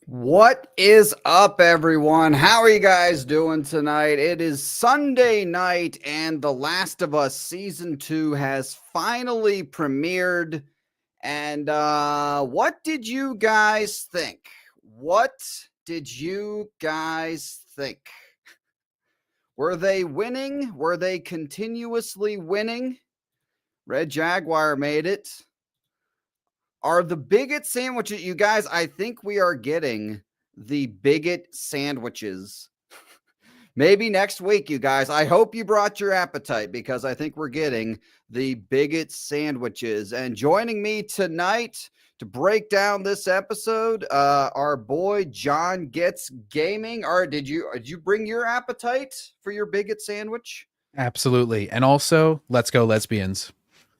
What is up, everyone? How are you guys doing tonight? It is Sunday night, and The Last of Us Season 2 has finally premiered. And what did you guys think? What did you guys think? Were they winning? Were they continuously winning? Red Jaguar made it. Are the Bigot sandwiches, you guys? I think we are getting the Bigot sandwiches. Maybe next week, you guys. I hope you brought your appetite because I think we're getting the Bigot sandwiches. And joining me tonight to break down this episode, our boy JohnGetsGaming. Did you bring your appetite for your Bigot sandwich? Absolutely. And also, let's go lesbians.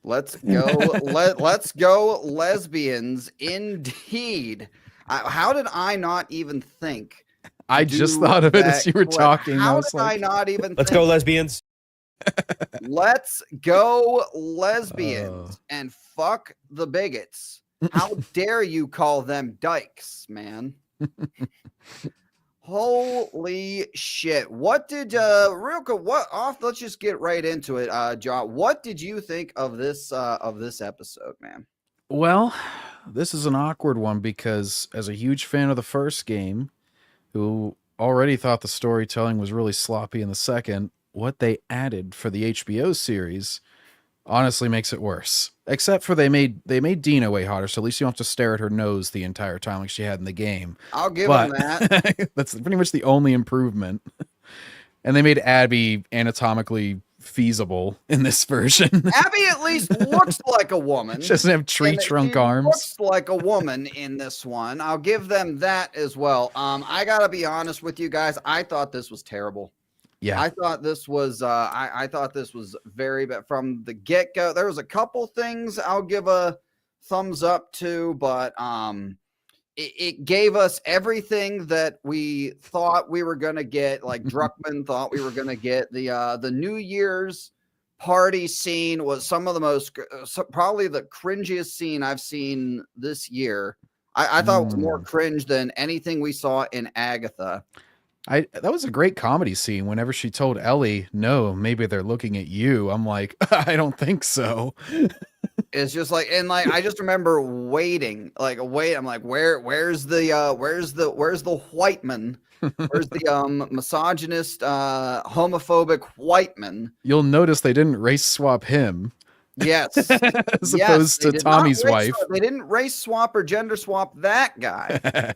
Let's go. Let's go lesbians. Indeed. How did I not even think? I just thought of it as you were talking. How did I not even Let's go lesbians. Let's go lesbians and fuck the bigots. How dare you call them dykes, man? Holy shit. What did real quick, let's just get right into it. John, what did you think of this episode, man? Well, this is an awkward one because as a huge fan of the first game, who already thought the storytelling was really sloppy in the second, what they added for the HBO series honestly makes it worse. Except for they made Dina way hotter, so at least you don't have to stare at her nose the entire time like she had in the game. I'll give them that. That's pretty much the only improvement. And they made Abby anatomically feasible in this version. Abby at least looks like a woman. She doesn't have tree trunk arms. Looks like a woman in this one. I'll give them that as well. I gotta be honest with you guys. I thought this was terrible. Yeah, I thought this was I thought this was very bad from the get-go. There was a couple things I'll give a thumbs up to, but it gave us everything that we thought we were gonna get. Like Druckman thought we were gonna get. The New Year's party scene was some of the most probably the cringiest scene I've seen this year. I thought it was more cringe than anything we saw in Agatha. That was a great comedy scene. Whenever she told Ellie, "No, maybe they're looking at you," I'm like, I don't think so. It's just like, and like, I just remember waiting, like, I'm like, where's the white man? Where's the misogynist, homophobic white man? You'll notice they didn't race swap him. Yes, as opposed to Tommy's wife. They didn't race swap or gender swap that guy.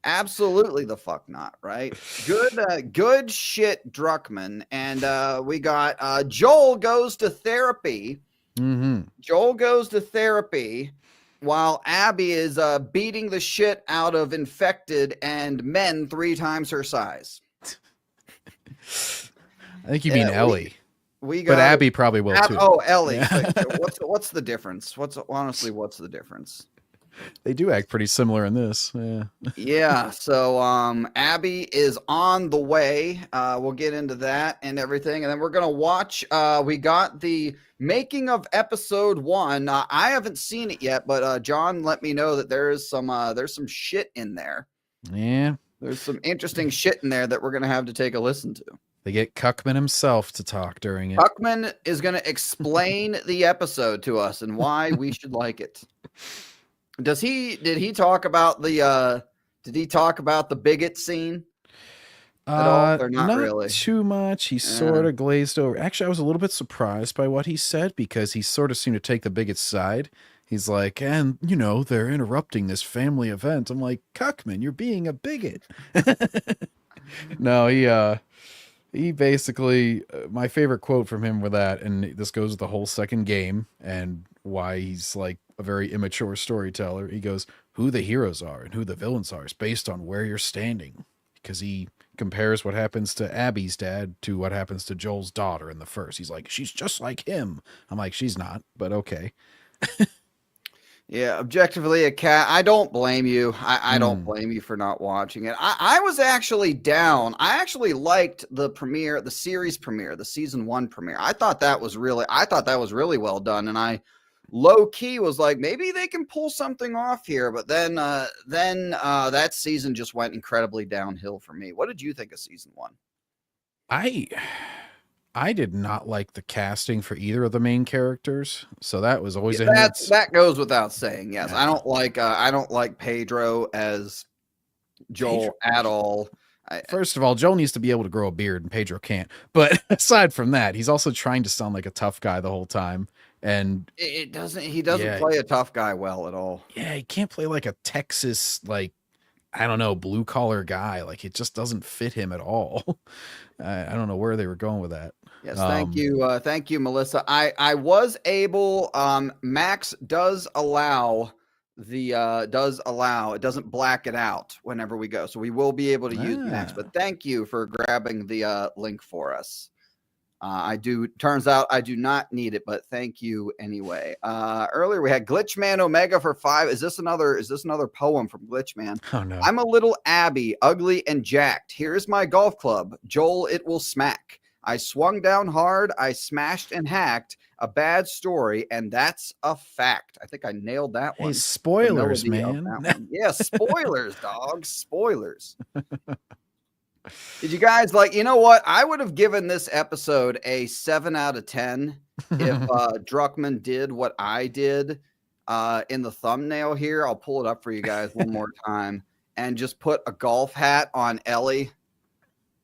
Absolutely the fuck not, right? Good shit, Druckman. And we got Joel goes to therapy. Mm-hmm. Joel goes to therapy while Abby is beating the shit out of infected and men 3 times her size. I think you mean Ellie. We got, but Abby probably will too. Oh, Ellie. Yeah. What's the difference? What's the difference? They do act pretty similar in this. Yeah. So Abby is on the way. We'll get into that and everything. And then we're gonna watch. We got the making of episode 1. I haven't seen it yet, but John let me know that there's some shit in there. Yeah. There's some interesting shit in there that we're gonna have to take a listen to. They get Cuckman himself to talk during it. Cuckman is gonna explain the episode to us and why we should like it. Did he talk about the bigot scene at all? Or not really too much. He sort of glazed over. Actually, I was a little bit surprised by what he said because he sort of seemed to take the bigot's side. He's like, and they're interrupting this family event. I'm like, Cuckman, you're being a bigot. No, he basically, my favorite quote from him with that, and this goes with the whole second game and why he's like a very immature storyteller. He goes, who the heroes are and who the villains are is based on where you're standing. Because he compares what happens to Abby's dad to what happens to Joel's daughter in the first. He's like, she's just like him. I'm like, she's not, but okay. Yeah, objectively a cat. I don't blame you. I don't blame you for not watching it. I was actually down. I actually liked the premiere, the series premiere, the season 1 premiere. I thought that was really well done, and I low key was like, maybe they can pull something off here. But then that season just went incredibly downhill for me. What did you think of season 1? I did not like the casting for either of the main characters, so that was always a hindrance. That goes without saying. Yes, Yeah. I don't like Pedro as Joel at all. First of all, Joel needs to be able to grow a beard, and Pedro can't. But aside from that, he's also trying to sound like a tough guy the whole time, and he doesn't play a tough guy well at all. Yeah, he can't play like a Texas, like, I don't know, blue collar guy. Like, it just doesn't fit him at all. I don't know where they were going with that. Yes, thank you, Melissa. I was able. Max does allow it doesn't black it out whenever we go, so we will be able to use Max. But thank you for grabbing the link for us. Turns out I do not need it, but thank you anyway. Earlier we had Glitchman Omega for 5. Is this another poem from Glitchman? Oh no. I'm a little Abby, ugly and jacked. Here's my golf club. Joel, it will smack. I swung down hard. I smashed and hacked. A bad story, and that's a fact. I think I nailed that one. Hey, spoilers, man. Yeah, spoilers, dog. Spoilers. Did you guys you know what? I would have given this episode a 7 out of 10 if Druckman did what I did in the thumbnail here. I'll pull it up for you guys one more time and just put a golf hat on Ellie.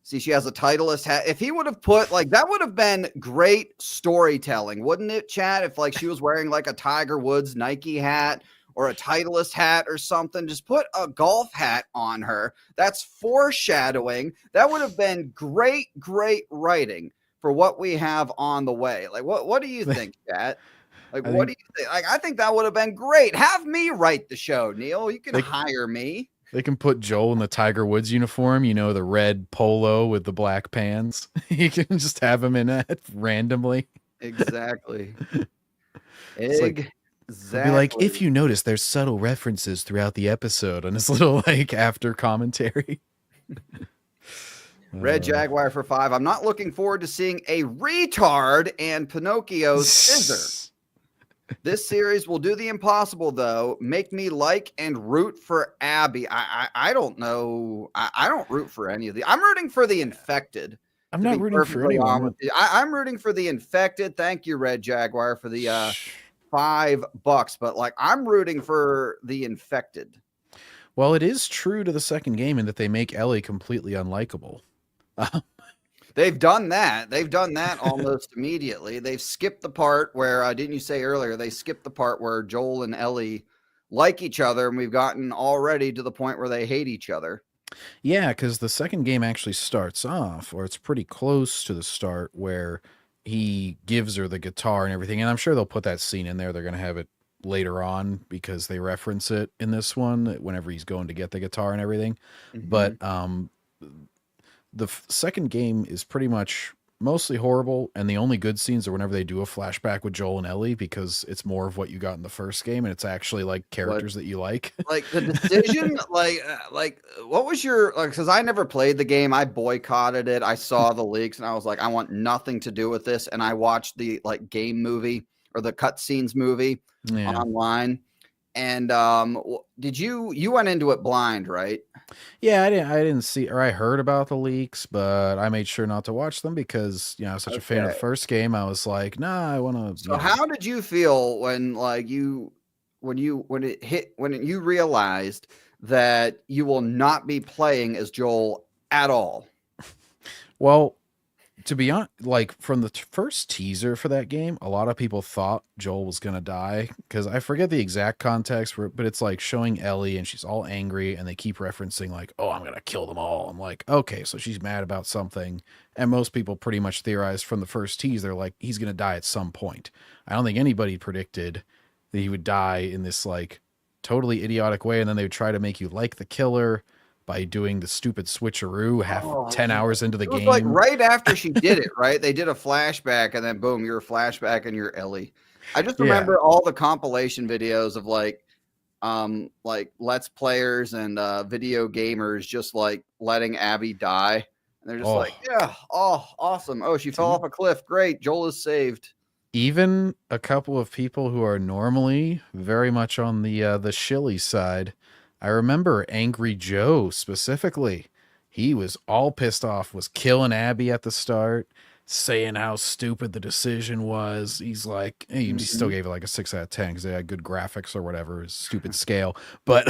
See, she has a Titleist hat. If he would have put that would have been great storytelling, wouldn't it, Chad? If she was wearing a Tiger Woods Nike hat or a Titleist hat or something, just put a golf hat on her. That's foreshadowing. That would have been great writing for what we have on the way. What do you think, Chad? What do you think? I think that would have been great. Have me write the show, Neil. You can hire me. They can put Joel in the Tiger Woods uniform, the red polo with the black pants. You can just have him in that randomly. Exactly. Exactly. Be like, if you notice, there's subtle references throughout the episode on this little after commentary. Red Jaguar for 5. I'm not looking forward to seeing a retard and Pinocchio's scissor. This series will do the impossible, though. Make me like and root for Abby. I don't know. I don't root for any of the. I'm rooting for the infected. I'm not rooting for anyone. I'm rooting for the infected. Thank you, Red Jaguar, for the $5. But I'm rooting for the infected. Well, it is true to the second game in that they make Ellie completely unlikable. They've done that. They've done that almost immediately. They've skipped the part where, didn't you say earlier, they skipped the part where Joel and Ellie like each other, and we've gotten already to the point where they hate each other. Yeah, because the second game actually starts off, or it's pretty close to the start, where he gives her the guitar and everything. And I'm sure they'll put that scene in there. They're going to have it later on because they reference it in this one whenever he's going to get the guitar and everything. Mm-hmm. But the second game is pretty much mostly horrible, and the only good scenes are whenever they do a flashback with Joel and Ellie, because it's more of what you got in the first game, and it's actually characters that you like. The decision, what was your because I never played the game. I boycotted it. I saw the leaks, and I was like, I want nothing to do with this. And I watched the game movie or the cutscenes movie online. And did you went into it blind, right? Yeah, I didn't see, or I heard about the leaks, but I made sure not to watch them because I was such a fan of the first game. I was like, nah, I want to. So how did you feel when when you realized that you will not be playing as Joel at all? Well, to be honest, from the first teaser for that game, a lot of people thought Joel was going to die, because I forget the exact context, but it's showing Ellie and she's all angry and they keep referencing oh, I'm going to kill them all. I'm like, okay, so she's mad about something. And most people pretty much theorized from the first teaser, he's going to die at some point. I don't think anybody predicted that he would die in this totally idiotic way. And then they would try to make you like the killer by doing the stupid switcheroo 10 hours into the game. Right after she did it, right? They did a flashback, and then boom, you're a flashback and you're Ellie. I just remember all the compilation videos of Let's Players and video gamers just letting Abby die. And they're just yeah, oh, awesome. Oh, she fell off a cliff. Great. Joel is saved. even a couple of people who are normally very much on the shilly side. I remember Angry Joe specifically. He was all pissed off, was killing Abby at the start, saying how stupid the decision was. He's like, he still gave it like a 6 out of 10 because they had good graphics or whatever, stupid scale. But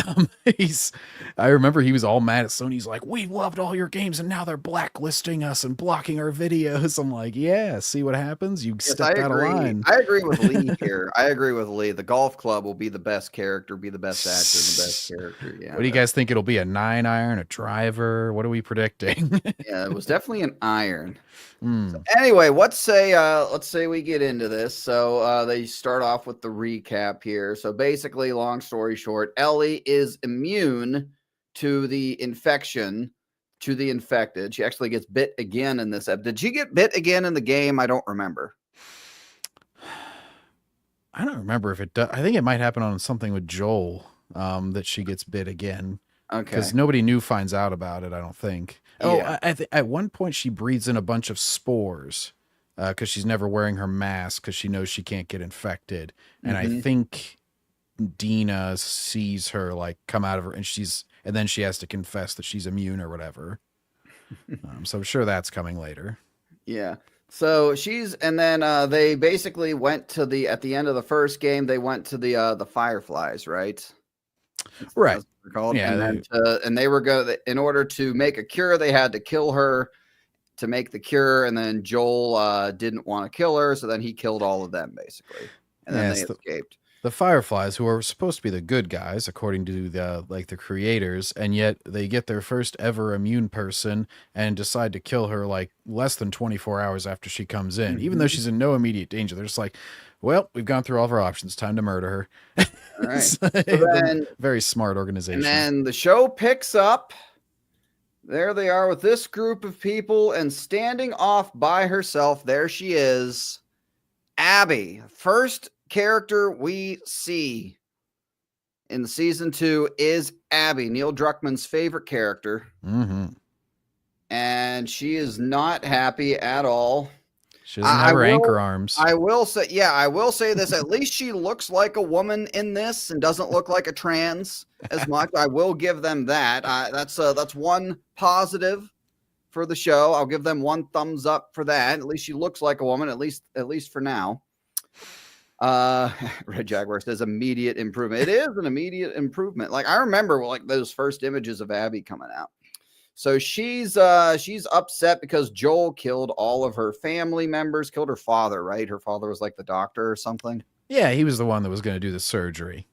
I remember he was all mad at Sony. He's like, we loved all your games and now they're blacklisting us and blocking our videos. I'm like, yeah, see what happens? You stepped out of line. I agree with Lee here. I agree with Lee. The golf club will be the best character, be the best actor, and the best character. Yeah. What do you guys think? It'll be a 9-iron, a driver? What are we predicting? Yeah, it was definitely an iron. Mm. So anyway, let's say we get into this. So they start off with the recap here. So basically, long story short, Ellie is immune to the infection, to the infected. She actually gets bit again in this episode. Did she get bit again in the game? I don't remember. I don't remember if it does. I think it might happen on something with Joel, that she gets bit again. Okay. Because nobody new finds out about it, I don't think. Yeah. Oh, at one point she breathes in a bunch of spores because she's never wearing her mask because she knows she can't get infected. And I think Dina sees her like come out of her and then she has to confess that she's immune or whatever. So I'm sure that's coming later. Yeah. So they basically went to at the end of the first game, they went to the Fireflies, right? Right. Called. Yeah, and they were in order to make a cure, they had to kill her to make the cure, and then Joel didn't want to kill her, so then he killed all of them basically, and then they escaped. The Fireflies, who are supposed to be the good guys according to the creators, and yet they get their first ever immune person and decide to kill her like less than 24 hours after she comes in, even though she's in no immediate danger. They're just like, well, we've gone through all of our options. Time to murder her. All right. So then, very smart organization. And then the show picks up. There they are with this group of people, and standing off by herself, there she is, Abby. First character we see in season 2 is Abby, Neil Druckman's favorite character. And she is not happy at all. She doesn't have her anchor arms. I will say this. At least she looks like a woman in this and doesn't look like a trans as much. I will give them that. That's one positive for the show. I'll give them one thumbs up for that. At least she looks like a woman, at least for now. Red Jaguar says immediate improvement. It is an immediate improvement. Like I remember like those first images of Abby coming out. So she's upset because Joel killed all of her family members, killed her father, right? Her father was like the doctor or something. Yeah, he was the one that was going to do the surgery.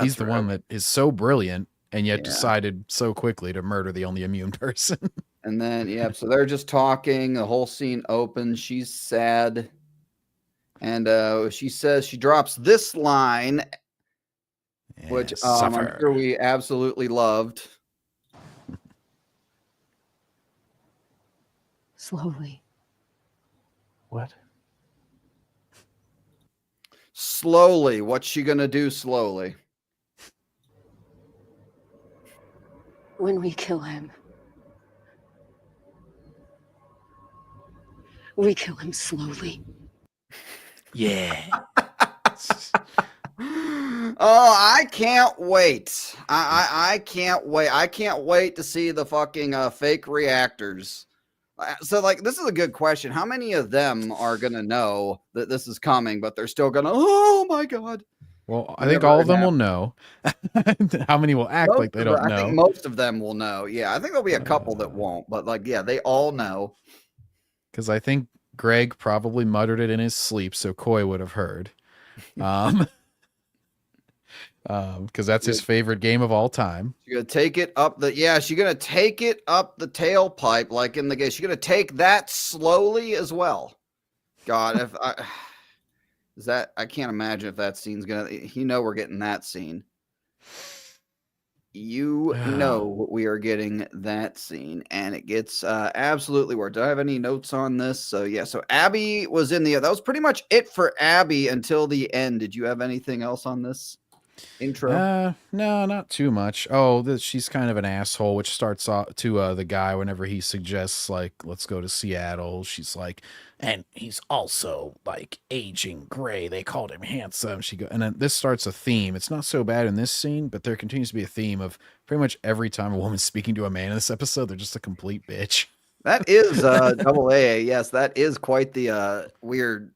He's the one that is so brilliant and yet decided so quickly to murder the only immune person. And then, so they're just talking. The whole scene opens. She's sad. And she says, she drops this line, which I'm sure we absolutely loved. Slowly. What? Slowly. What's she going to do slowly? When we kill him. We kill him slowly. Yeah. Oh, I can't wait. I can't wait. I can't wait to see the fucking fake reactors. So, like, this is a good question. How many of them are going to know that this is coming, but they're still going to, oh, my God. Well, I think all of them will know. How many will act like they don't know? I think most of them will know. Yeah, I think there'll be a couple that won't. But, like, yeah, they all know. Because I think Greg probably muttered it in his sleep, so Coy would have heard. Because that's his favorite game of all time. She's gonna take it up she's gonna take it up the tailpipe like in the game. She's gonna take that slowly as well. God, I can't imagine if that scene's gonna. We're getting that scene. We are getting that scene, and it gets absolutely worked. Do I have any notes on this? So yeah, so Abby was that was pretty much it for Abby until the end. Did you have anything else on this? intro? No, not too much. Oh, she's kind of an asshole, which starts off to the guy whenever he suggests, like, let's go to Seattle. She's like, and he's also like aging gray. They called him handsome. And then this starts a theme. It's not so bad in this scene, but there continues to be a theme of pretty much every time a woman's speaking to a man in this episode, they're just a complete bitch. That is double A. Yes, that is quite the weird.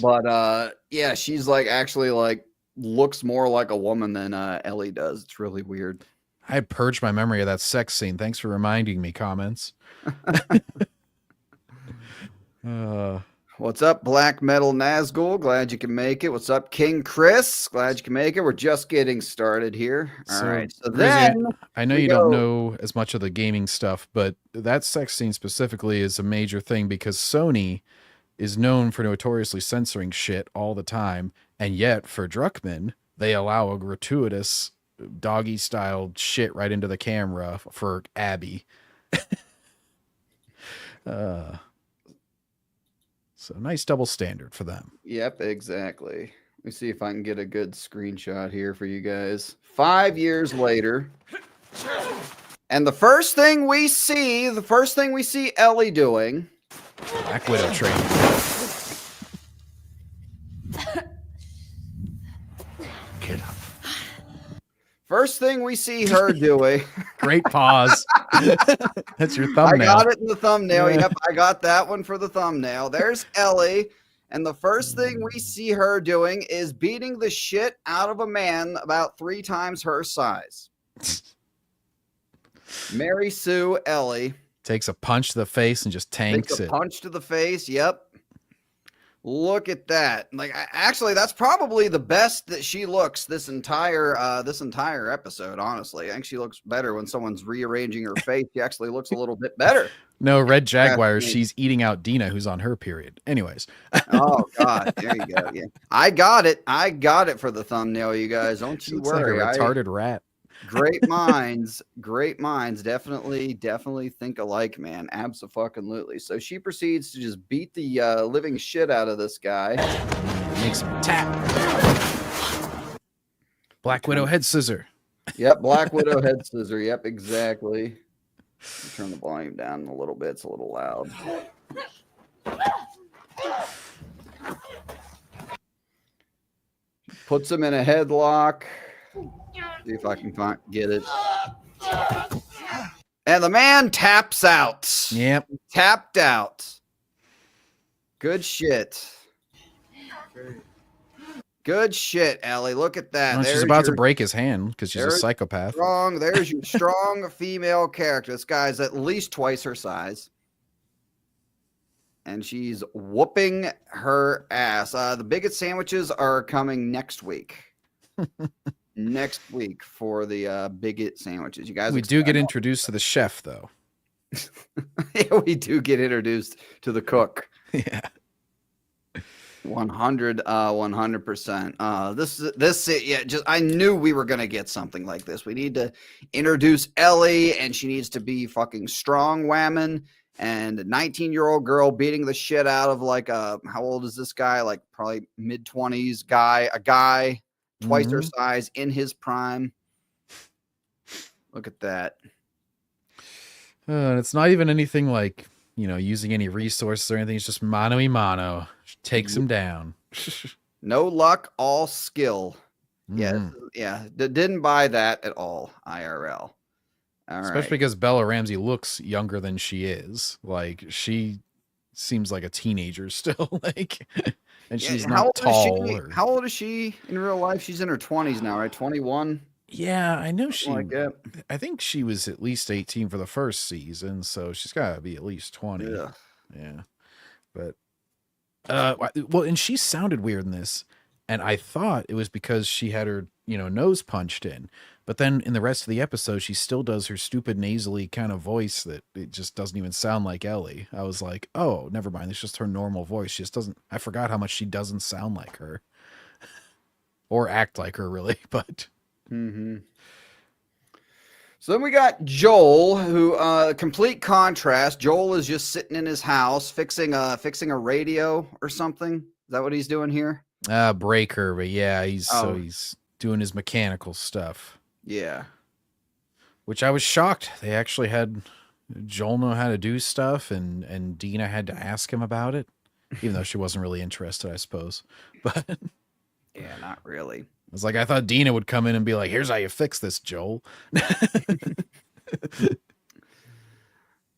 But yeah, she's like actually like looks more like a woman than Ellie does. It's really weird. I purged my memory of that sex scene. Thanks for reminding me, comments. What's up, Black Metal Nazgul? Glad you can make it. What's up, King Chris? Glad you can make it. We're just getting started here. All right. So then I know you don't know as much of the gaming stuff, but that sex scene specifically is a major thing because Sony is known for notoriously censoring shit all the time, and yet for Druckman, they allow a gratuitous doggy-style shit right into the camera for Abby. So nice double standard for them. Yep, exactly. Let me see if I can get a good screenshot here for you guys. 5 years later. And the first thing we see Ellie doing. Black Widow training. Get up. First thing we see her doing. Great pause. That's your thumbnail. I got it in the thumbnail. Yep, I got that one for the thumbnail. There's Ellie. And the first thing we see her doing is beating the shit out of a man about 3 times her size. Mary Sue Ellie. Takes a punch to the face and just tanks it. Punch to the face. Yep. Look at that. Like, actually, that's probably the best that she looks this entire episode, honestly. I think she looks better when someone's rearranging her face. She actually looks a little bit better. No, Red Jaguar, she's eating out Dina, who's on her period. Anyways. Oh, God. There you go. Yeah. I got it for the thumbnail, you guys. Don't you worry. Like a retarded rat. Great minds. Definitely think alike, man. Abso-fucking-lutely. So she proceeds to just beat the living shit out of this guy. Makes him tap. Black Widow head scissor. Yep, Black Widow head scissor. Yep, exactly. Turn the volume down a little bit. It's a little loud. Puts him in a headlock. See if I can get it. And the man taps out. Yep. Tapped out. Good shit. Good shit, Ellie. Look at that. Well, she's about to break his hand because she's a psychopath. There's your strong female character. This guy's at least twice her size. And she's whooping her ass. The Bigot sandwiches are coming next week. Next week for the Bigot sandwiches. You guys, we do get introduced to the chef, though. Yeah, we do get introduced to the cook. Yeah. 100%. Yeah, just I knew we were gonna get something like this. We need to introduce Ellie, and she needs to be fucking strong whammon. And a 19-year-old girl beating the shit out of like how old is this guy? Like probably mid-20s guy, a guy twice her size in his prime. Look at that. And it's not even anything like, using any resources or anything. It's just mano y mano. She takes him down. No luck, all skill. Yeah. Didn't buy that at all, IRL. Especially because Bella Ramsey looks younger than she is. Like, she seems like a teenager still. And she's not tall. How old is she in real life? She's in her 20s now, right? 21? Yeah, I know she. Like that. I think she was at least 18 for the first season, so she's got to be at least 20. Yeah. But, well, and she sounded weird in this, and I thought it was because she had her, nose punched in. But then in the rest of the episode, she still does her stupid nasally kind of voice that it just doesn't even sound like Ellie. I was like, oh, never mind. It's just her normal voice. She just doesn't. I forgot how much she doesn't sound like her or act like her, really. But. So then we got Joel, who complete contrast. Joel is just sitting in his house fixing a radio or something. Is that what he's doing here? Breaker, but yeah, he's Oh. he's doing his mechanical stuff. Yeah. Which I was shocked. They actually had Joel know how to do stuff, and Dina had to ask him about it, even though she wasn't really interested, I suppose. But Yeah, not really. it's like I thought Dina would come in and be like, "Here's how you fix this, Joel."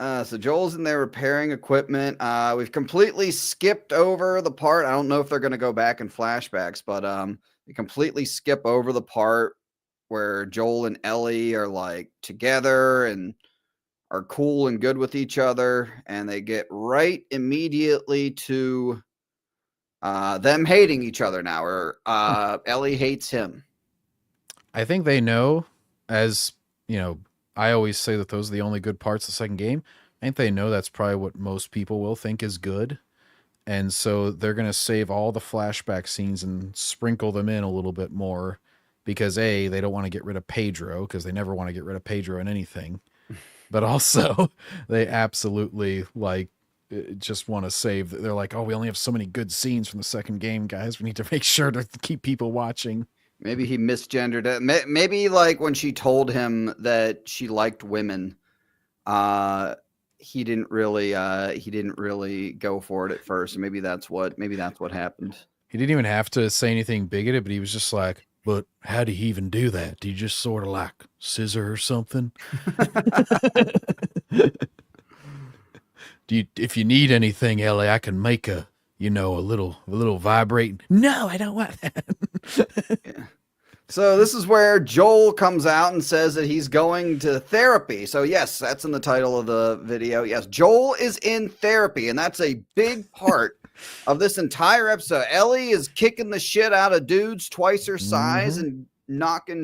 So Joel's in there repairing equipment. We've completely skipped over the part. I don't know if they're going to go back in flashbacks, but we completely skip over the part where Joel and Ellie are like together and are cool and good with each other, and they get right immediately to them hating each other now, or Ellie hates him. I think they know, as you know, I always say that those are the only good parts of the second game. I think they know that's probably what most people will think is good. And so they're going to save all the flashback scenes and sprinkle them in a little bit more because A, they don't want to get rid of Pedro because they never want to get rid of Pedro in anything. But also they absolutely just want to save. They're like, oh, we only have so many good scenes from the second game, guys. We need to make sure to keep people watching. Maybe he misgendered it. Maybe like when she told him that she liked women, he didn't really go for it at first. Maybe that's what happened. He didn't even have to say anything bigoted, but he was just like, but how do he even do that? Do you just sort of like scissor or something? If you need anything, Ellie, I can make a little vibrating. No, I don't want that. Yeah. So this is where Joel comes out and says that he's going to therapy. So yes, that's in the title of the video. Yes, Joel is in therapy, and that's a big part of this entire episode. Ellie is kicking the shit out of dudes twice her size and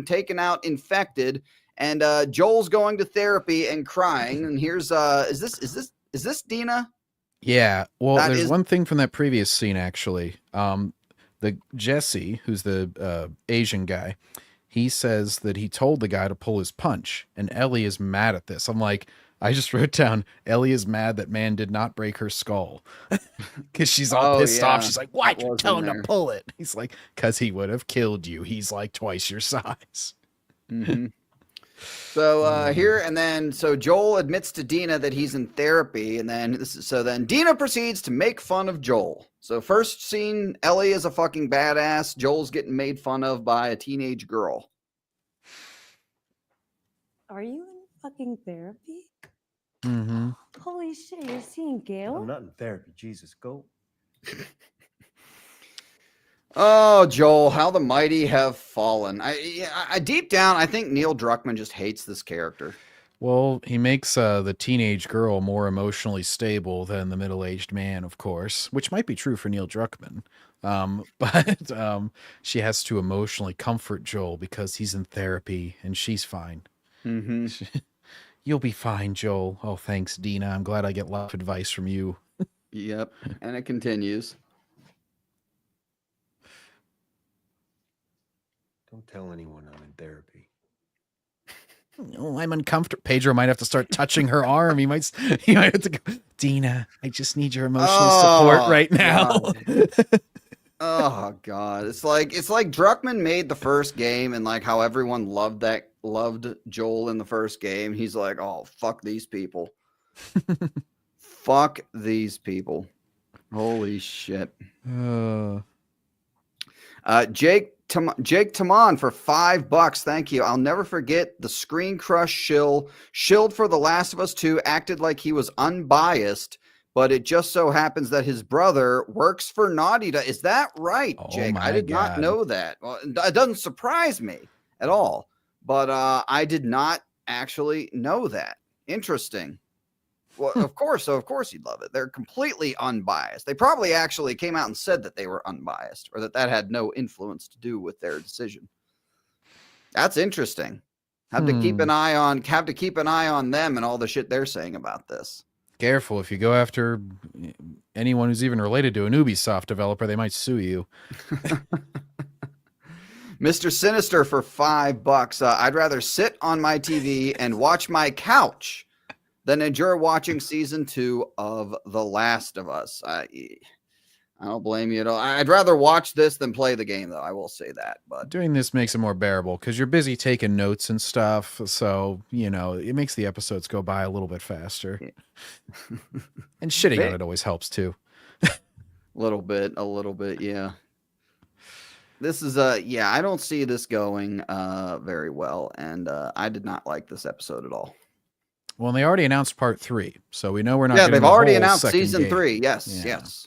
taking out infected, and Joel's going to therapy and crying. And here's is this Dina? Yeah. Well, there's one thing from that previous scene actually. The Jesse, who's the Asian guy, he says that he told the guy to pull his punch, and Ellie is mad at this. I'm like, I just wrote down, Ellie is mad that man did not break her skull because she's all pissed off. She's like, why'd you tell him to pull it? He's like, because he would have killed you. He's like twice your size. Mm-hmm. So Joel admits to Dina that he's in therapy, and then Dina proceeds to make fun of Joel. So first scene, Ellie is a fucking badass. Joel's getting made fun of by a teenage girl. Are you in fucking therapy? Mm-hmm. Holy shit, you're seeing Gail? I'm not in therapy. Jesus, go. Oh, Joel, how the mighty have fallen. I deep down, I think Neil Druckman just hates this character. Well, he makes the teenage girl more emotionally stable than the middle-aged man, of course, which might be true for Neil Druckman. But she has to emotionally comfort Joel because he's in therapy and she's fine. Mm-hmm. You'll be fine, Joel. Oh, thanks, Dina. I'm glad I get life advice from you. Yep, and it continues. Don't tell anyone I'm in therapy. Oh, I'm uncomfortable. Pedro might have to start touching her arm. He might have to go, Dina, I just need your emotional support right now. Oh God. It's like Druckman made the first game and like how everyone loved Joel in the first game. He's like, oh, fuck these people. Fuck these people. Holy shit. Jake Tamon for $5. Thank you. I'll never forget the Screen Crush shilled for The Last of Us 2, acted like he was unbiased, but it just so happens that his brother works for Naughty Dog. Is that right, Jake? I did not know that. Well, it doesn't surprise me at all, but I did not actually know that. Interesting. Well, of course you'd love it. They're completely unbiased. They probably actually came out and said that they were unbiased, or that had no influence to do with their decision. That's interesting. Have to keep an eye on them and all the shit they're saying about this. Careful, if you go after anyone who's even related to an Ubisoft developer, they might sue you. Mr. Sinister for $5. I'd rather sit on my TV and watch my couch than enjoy watching season 2 of The Last of Us. I don't blame you at all. I'd rather watch this than play the game, though. I will say that. But doing this makes it more bearable because you're busy taking notes and stuff. So, it makes the episodes go by a little bit faster. Yeah. And shitting on it always helps too. A little bit, yeah. This is I don't see this going very well, and I did not like this episode at all. Well, and they already announced part 3, so we know we're not. Yeah, getting they've already whole announced second season game. 3. Yes, Yeah. yes.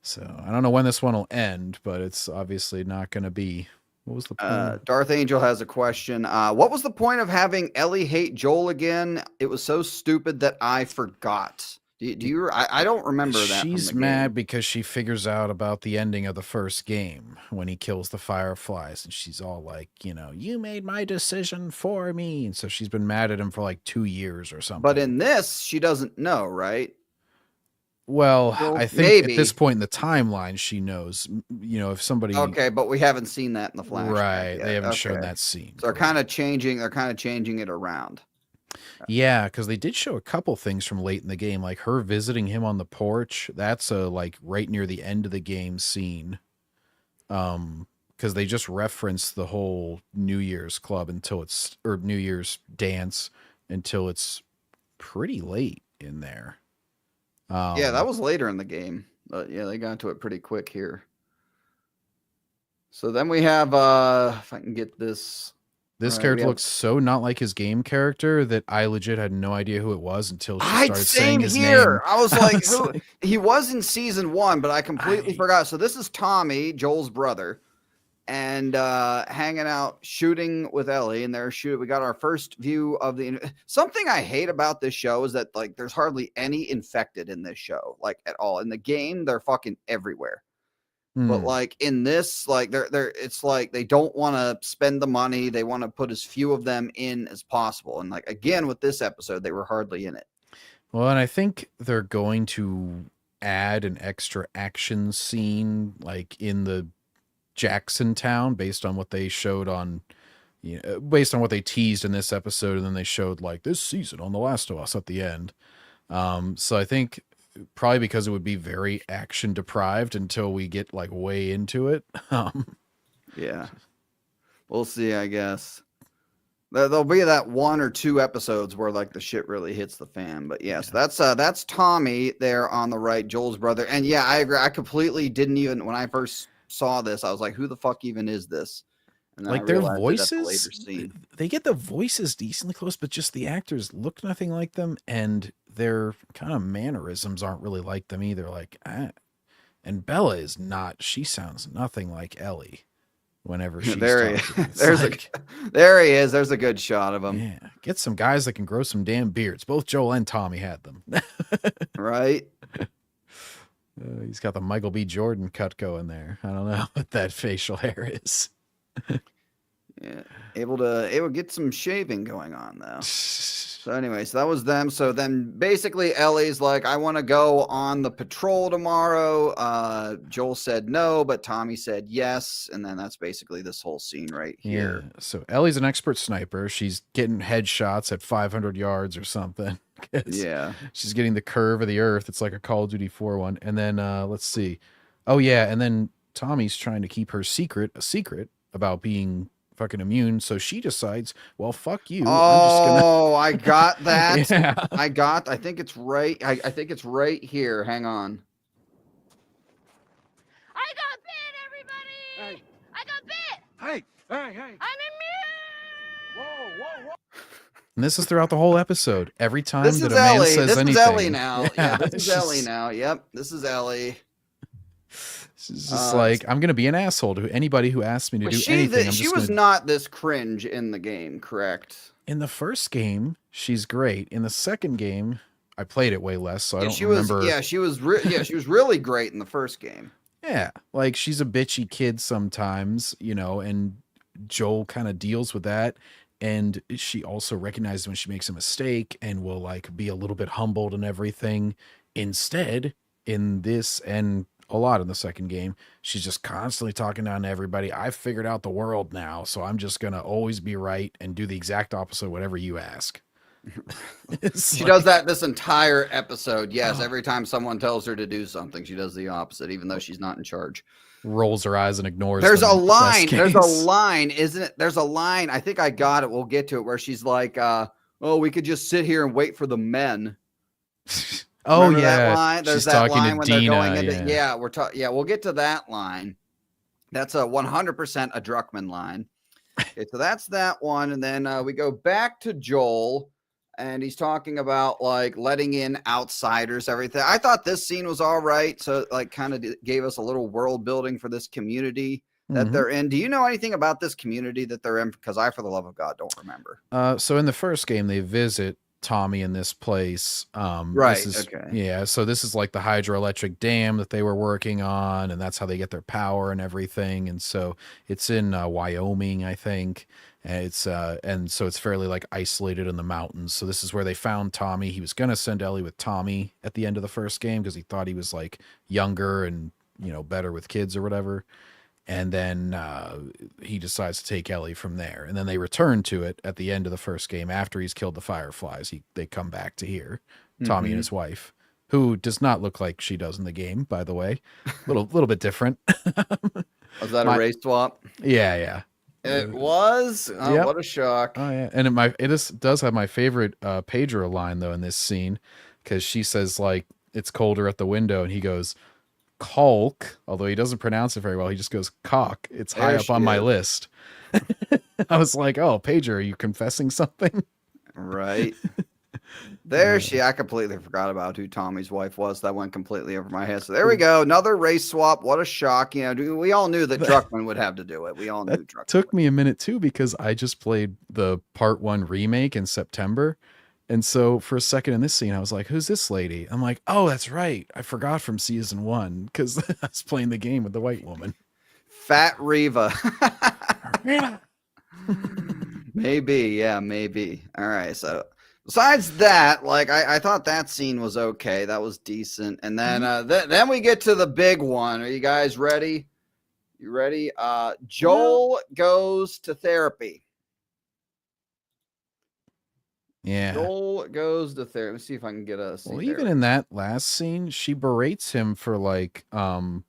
So I don't know when this one will end, but it's obviously not going to be. What was the point? Darth Angel has a question. What was the point of having Ellie hate Joel again? It was so stupid that I forgot. Do you? I don't remember that. She's from the mad game. because she figures out about the ending of the first game when he kills the fireflies, and she's all like, you made my decision for me. And so she's been mad at him for like 2 years or something. But in this, she doesn't know, right? Well, I think maybe. at this point in the timeline, she knows, if somebody. Okay, but we haven't seen that in the flashback. Right. Yet. They haven't shown that scene. So they're kind of changing it around. Yeah, because they did show a couple things from late in the game, like her visiting him on the porch. That's like right near the end of the game scene. Because they just reference the whole New Year's club or New Year's dance until it's pretty late in there. Yeah, that was later in the game, but yeah, they got to it pretty quick here. So then we have, if I can get this. This character looks so not like his game character that I legit had no idea who it was until she started saying his name. I was like, who? He was in season 1, but I completely forgot. So this is Tommy, Joel's brother, and hanging out, shooting with Ellie, and we got our first view of something I hate about this show is that like there's hardly any infected in this show, like at all. In the game, they're fucking everywhere. But like in this, like it's like they don't want to spend the money. They want to put as few of them in as possible. And like again with this episode, they were hardly in it. Well, and I think they're going to add an extra action scene like in the Jackson town based on what they showed on, based on what they teased in this episode, and then they showed like this season on The Last of Us at the end. So I think probably because it would be very action deprived until we get like way into it. Yeah, we'll see. I guess there'll be that 1 or 2 episodes where like the shit really hits the fan. But yes, that's Tommy there on the right, Joel's brother. And yeah, I agree. I completely didn't even when I first saw this, I was like, who the fuck even is this? And like their voices, they get the voices decently close, but just the actors look nothing like them, and their kind of mannerisms aren't really like them either. Like, and Bella is not. She sounds nothing like Ellie. Whenever she's there, there he is. There's a good shot of him. Yeah, get some guys that can grow some damn beards. Both Joel and Tommy had them. Right. He's got the Michael B. Jordan cut going there. I don't know what that facial hair is. Yeah, able to get some shaving going on though. So anyway, so that was them. So then basically Ellie's like, I want to go on the patrol tomorrow. Joel said no, but Tommy said yes, and then that's basically this whole scene right here. Yeah. So Ellie's an expert sniper. She's getting headshots at 500 yards or something. Yeah, she's getting the curve of the earth. It's like a Call of Duty 4 one. And then let's see. Oh yeah, and then Tommy's trying to keep her a secret about being fucking immune, so she decides, well, fuck you. I got that. Yeah. I think it's right. I think it's right here. Hang on. I got bit, everybody! Hey. I got bit! Hey! I'm immune! Whoa! And this is throughout the whole episode. Every time This that is a man Ellie. says This anything. is Ellie now. Yeah, this it's is Ellie just- now. Yep, this is Ellie. She's just like, I'm gonna be an asshole to anybody who asks me to do She anything. she was not this cringe in the game, correct? In the first game, she's great. In the second game, I played it way less, so I don't she remember. was. Yeah, she was. She was really great in the first game. Yeah, like she's a bitchy kid sometimes, and Joel kind of deals with that. And she also recognizes when she makes a mistake and will like be a little bit humbled and everything. Instead, in this and a lot in the second game, she's just constantly talking down to everybody. I've figured out the world now, so I'm just going to always be right and do the exact opposite of whatever you ask. It's She like- does that this entire episode. Yes, every time someone tells her to do something, she does the opposite, even though she's not in charge. rolls her eyes and ignores. There's them a in the best line. There's a case. line, isn't it? There's a line. I think I got it. We'll get to it where she's like, "Oh, we could just sit here and wait for the men." Oh Remember yeah, that line? There's she's that talking line to when Dina. they're going into. Yeah, we're talking. Yeah, we'll get to that line. That's a 100% a Druckman line. Okay, so that's that one, and then we go back to Joel, and he's talking about like letting in outsiders, everything. I thought this scene was all right, so like kind of gave us a little world building for this community that they're in. Do you know anything about this community that they're in? Because I, for the love of God, don't remember. So in the first game, they visit Tommy in this place. Right. This is, okay. Yeah. So this is like the hydroelectric dam that they were working on, and that's how they get their power and everything. And so it's in Wyoming, I think. And it's and so it's fairly like isolated in the mountains. So this is where they found Tommy. He was gonna send Ellie with Tommy at the end of the first game because he thought he was like younger and better with kids or whatever. And then he decides to take Ellie from there. And then they return to it at the end of the first game after he's killed the Fireflies. They come back to here, Tommy and his wife, who does not look like she does in the game, by the way. Little bit different. Was that a race swap? Yeah. It was? Oh, Yep. what a shock. Oh, yeah. And does have my favorite Pedro line, though, in this scene, because she says, like, it's colder at the window, and he goes, Kalk, although he doesn't pronounce it very well. He just goes, cock. It's high There up she on my is. list. I was like, oh, Pedro, are you confessing something? Right. There I completely forgot about who Tommy's wife was. That went completely over my head. So there we go. Another race swap. What a shock. We all knew that Druckman would have to do it. We all knew Druckman. Took me a minute too, because I just played the part 1 remake in September. And so for a second in this scene, I was like, who's this lady? I'm like, oh, that's right. I forgot from season 1 because I was playing the game with the white woman. Fat Reva. Maybe. Yeah, maybe. All right. So besides that, like I thought that scene was okay. That was decent. And then then we get to the big one. Are you guys ready? You ready? Joel goes to therapy. Yeah. Joel goes to therapy. Let me see if I can get a. Well, even in that last scene, she berates him for like, oh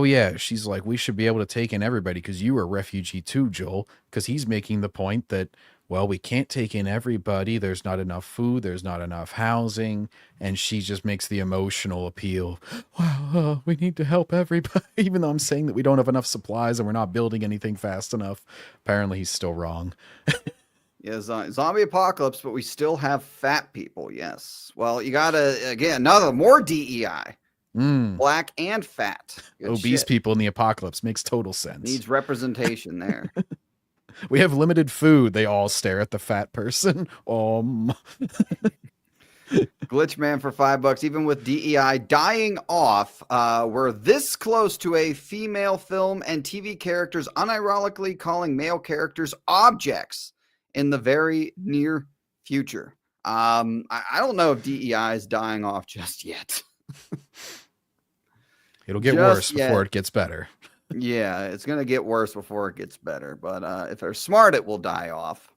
yeah, she's like, we should be able to take in everybody because you are a refugee too, Joel. Because he's making the point that, well, we can't take in everybody. There's not enough food. There's not enough housing. And she just makes the emotional appeal. Wow, we need to help everybody. Even though I'm saying that we don't have enough supplies and we're not building anything fast enough. Apparently he's still wrong. Yeah, zombie apocalypse, but we still have fat people. Yes. Well, you gotta again more DEI, black and fat. Good Obese shit. people in the apocalypse makes total sense. Needs representation there. We have limited food. They all stare at the fat person. Glitch Man for $5. Even with DEI dying off, we're this close to a female film and TV characters unironically calling male characters objects in the very near future. I don't know if DEI is dying off just yet. It'll get Just worse yet. before it gets better. Yeah, it's going to get worse before it gets better. But if they're smart, it will die off.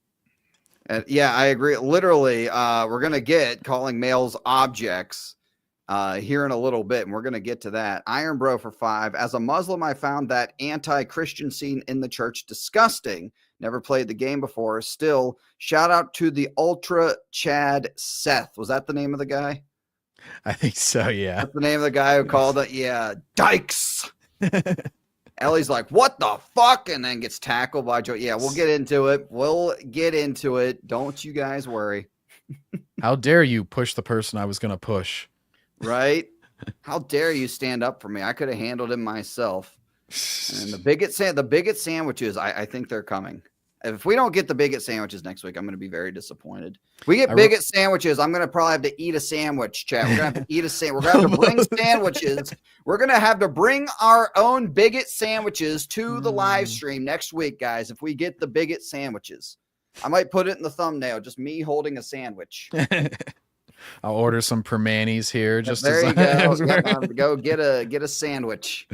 And yeah, I agree. Literally, we're going to get calling males objects here in a little bit, and we're going to get to that. Iron Bro for $5. As a Muslim, I found that anti-Christian scene in the church disgusting. Never played the game before. Still, shout out to the Ultra Chad Seth. Was that the name of the guy? I think so, yeah. That's the name of the guy who called it. Yeah, Dykes. Ellie's like, what the fuck? And then gets tackled by Joe. Yeah, we'll get into it. We'll get into it. Don't you guys worry. How dare you push the person I was going to push? Right? How dare you stand up for me? I could have handled him myself. And the bigot sandwiches, I think they're coming. If we don't get the bigot sandwiches next week, I'm going to be very disappointed. If we get bigot sandwiches, I'm going to probably have to eat a sandwich, chat. We're going to have to eat a sandwich. We're going to have to bring sandwiches. We're going to have to bring our own bigot sandwiches to the live stream next week, guys, if we get the bigot sandwiches. I might put it in the thumbnail, just me holding a sandwich. I'll order some permanis here. Just there you as go. Go get a sandwich.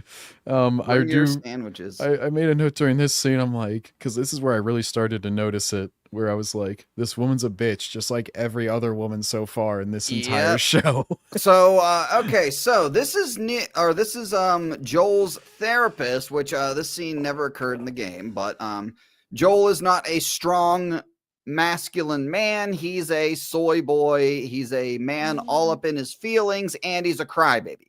I Bring your sandwiches. I made a note during this scene. I'm like, because this is where I really started to notice it. where I was like, this woman's a bitch, just like every other woman so far in this entire Yep. show. So okay, so this is Joel's therapist, which this scene never occurred in the game, but Joel is not a strong masculine man. He's a soy boy. He's a man all up in his feelings, and he's a crybaby.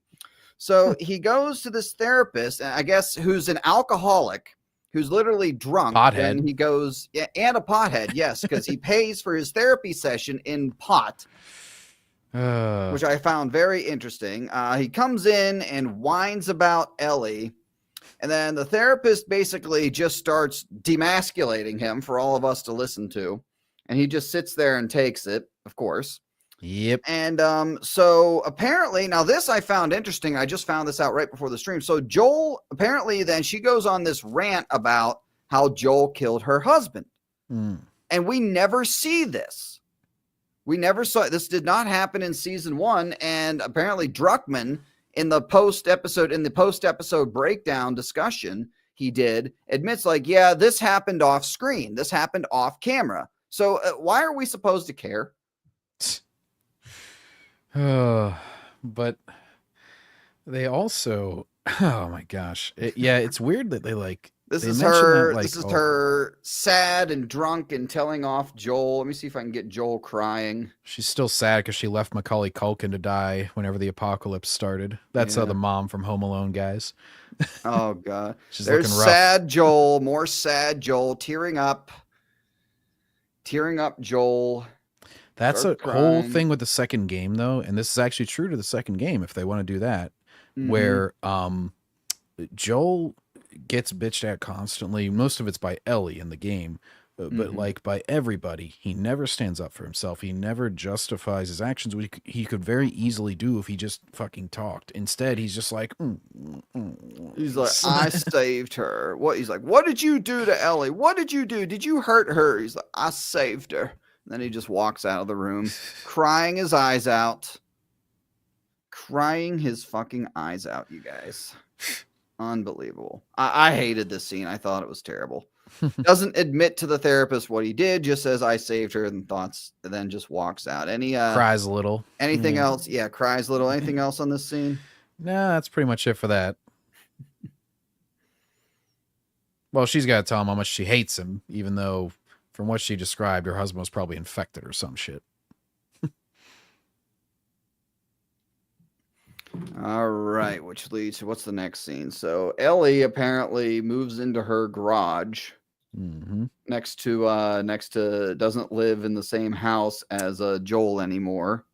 So he goes to this therapist, I guess, who's an alcoholic, who's literally drunk. Pothead. And he goes, yeah, and a pothead, yes, because he pays for his therapy session in pot. Which I found very interesting. He comes in and whines about Ellie, and then the therapist basically just starts demasculating him for all of us to listen to, and he just sits there and takes it, of course. Yep. And so apparently, now this I found interesting. I just found this out right before the stream. So Joel, apparently then she goes on this rant about how Joel killed her husband. And we never see this. We never saw it. This did not happen in season 1. And apparently Druckman in the post episode breakdown discussion he did admits like, yeah, this happened off screen. This happened off camera. So why are we supposed to care? But they also, oh my gosh. It's weird that they like, This they is mention her. that, like, This is her sad and drunk and telling off Joel. Let me see if I can get Joel crying. She's still sad because she left Macaulay Culkin to die whenever the apocalypse started. That's Yeah. the mom from Home Alone, guys. Oh God, She's there's looking rough. sad Joel. More sad Joel, tearing up Joel. That's a Start whole crying. thing with the second game, though, and this is actually true to the second game if they want to do that, Mhm. where Joel gets bitched at constantly. Most of it's by Ellie in the game, but like by everybody. He never stands up for himself. He never justifies his actions, which he could very easily do if he just fucking talked. Instead, he's just like, He's like, I saved her. What? He's like, what did you do to Ellie? What did you do? Did you hurt her? He's like, I saved her. And then he just walks out of the room, crying his eyes out. Crying his fucking eyes out, you guys. Unbelievable. I hated this scene. I thought it was terrible. Doesn't admit to the therapist what he did, just says I saved her and then just walks out. Any cries a little. anything else? Yeah, cries a little. Anything else on this scene? Nah, that's pretty much it for that. Well, she's got to tell him how much she hates him, even though from what she described, her husband was probably infected or some shit. All right, which leads to what's the next scene? So Ellie apparently moves into her garage next to doesn't live in the same house as Joel anymore.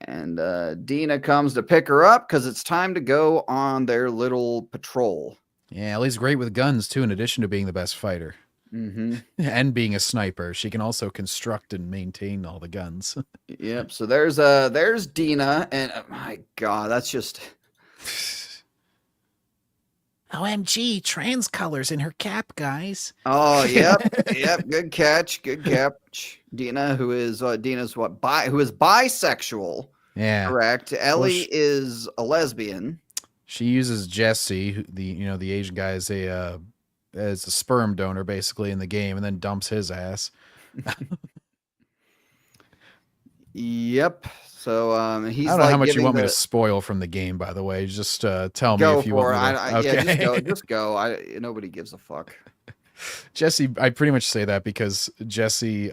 And Dina comes to pick her up because it's time to go on their little patrol. Yeah, Ellie's great with guns too, in addition to being the best fighter. And being a sniper. She can also construct and maintain all the guns. Yep. So there's Dina, and my God, that's just OMG, trans colors in her cap, guys. oh yep. Good catch. Dina, who is bisexual. Yeah. Correct. Ellie is a lesbian. She uses Jesse, the Asian guy, as a sperm donor basically in the game, and then dumps his ass. Yep. So he's I don't know like how much you giving want me to spoil from the game, by the way. Just tell me go if you for want it. me to. Okay. Yeah, just go. Nobody gives a fuck. Jesse, I pretty much say that because Jesse,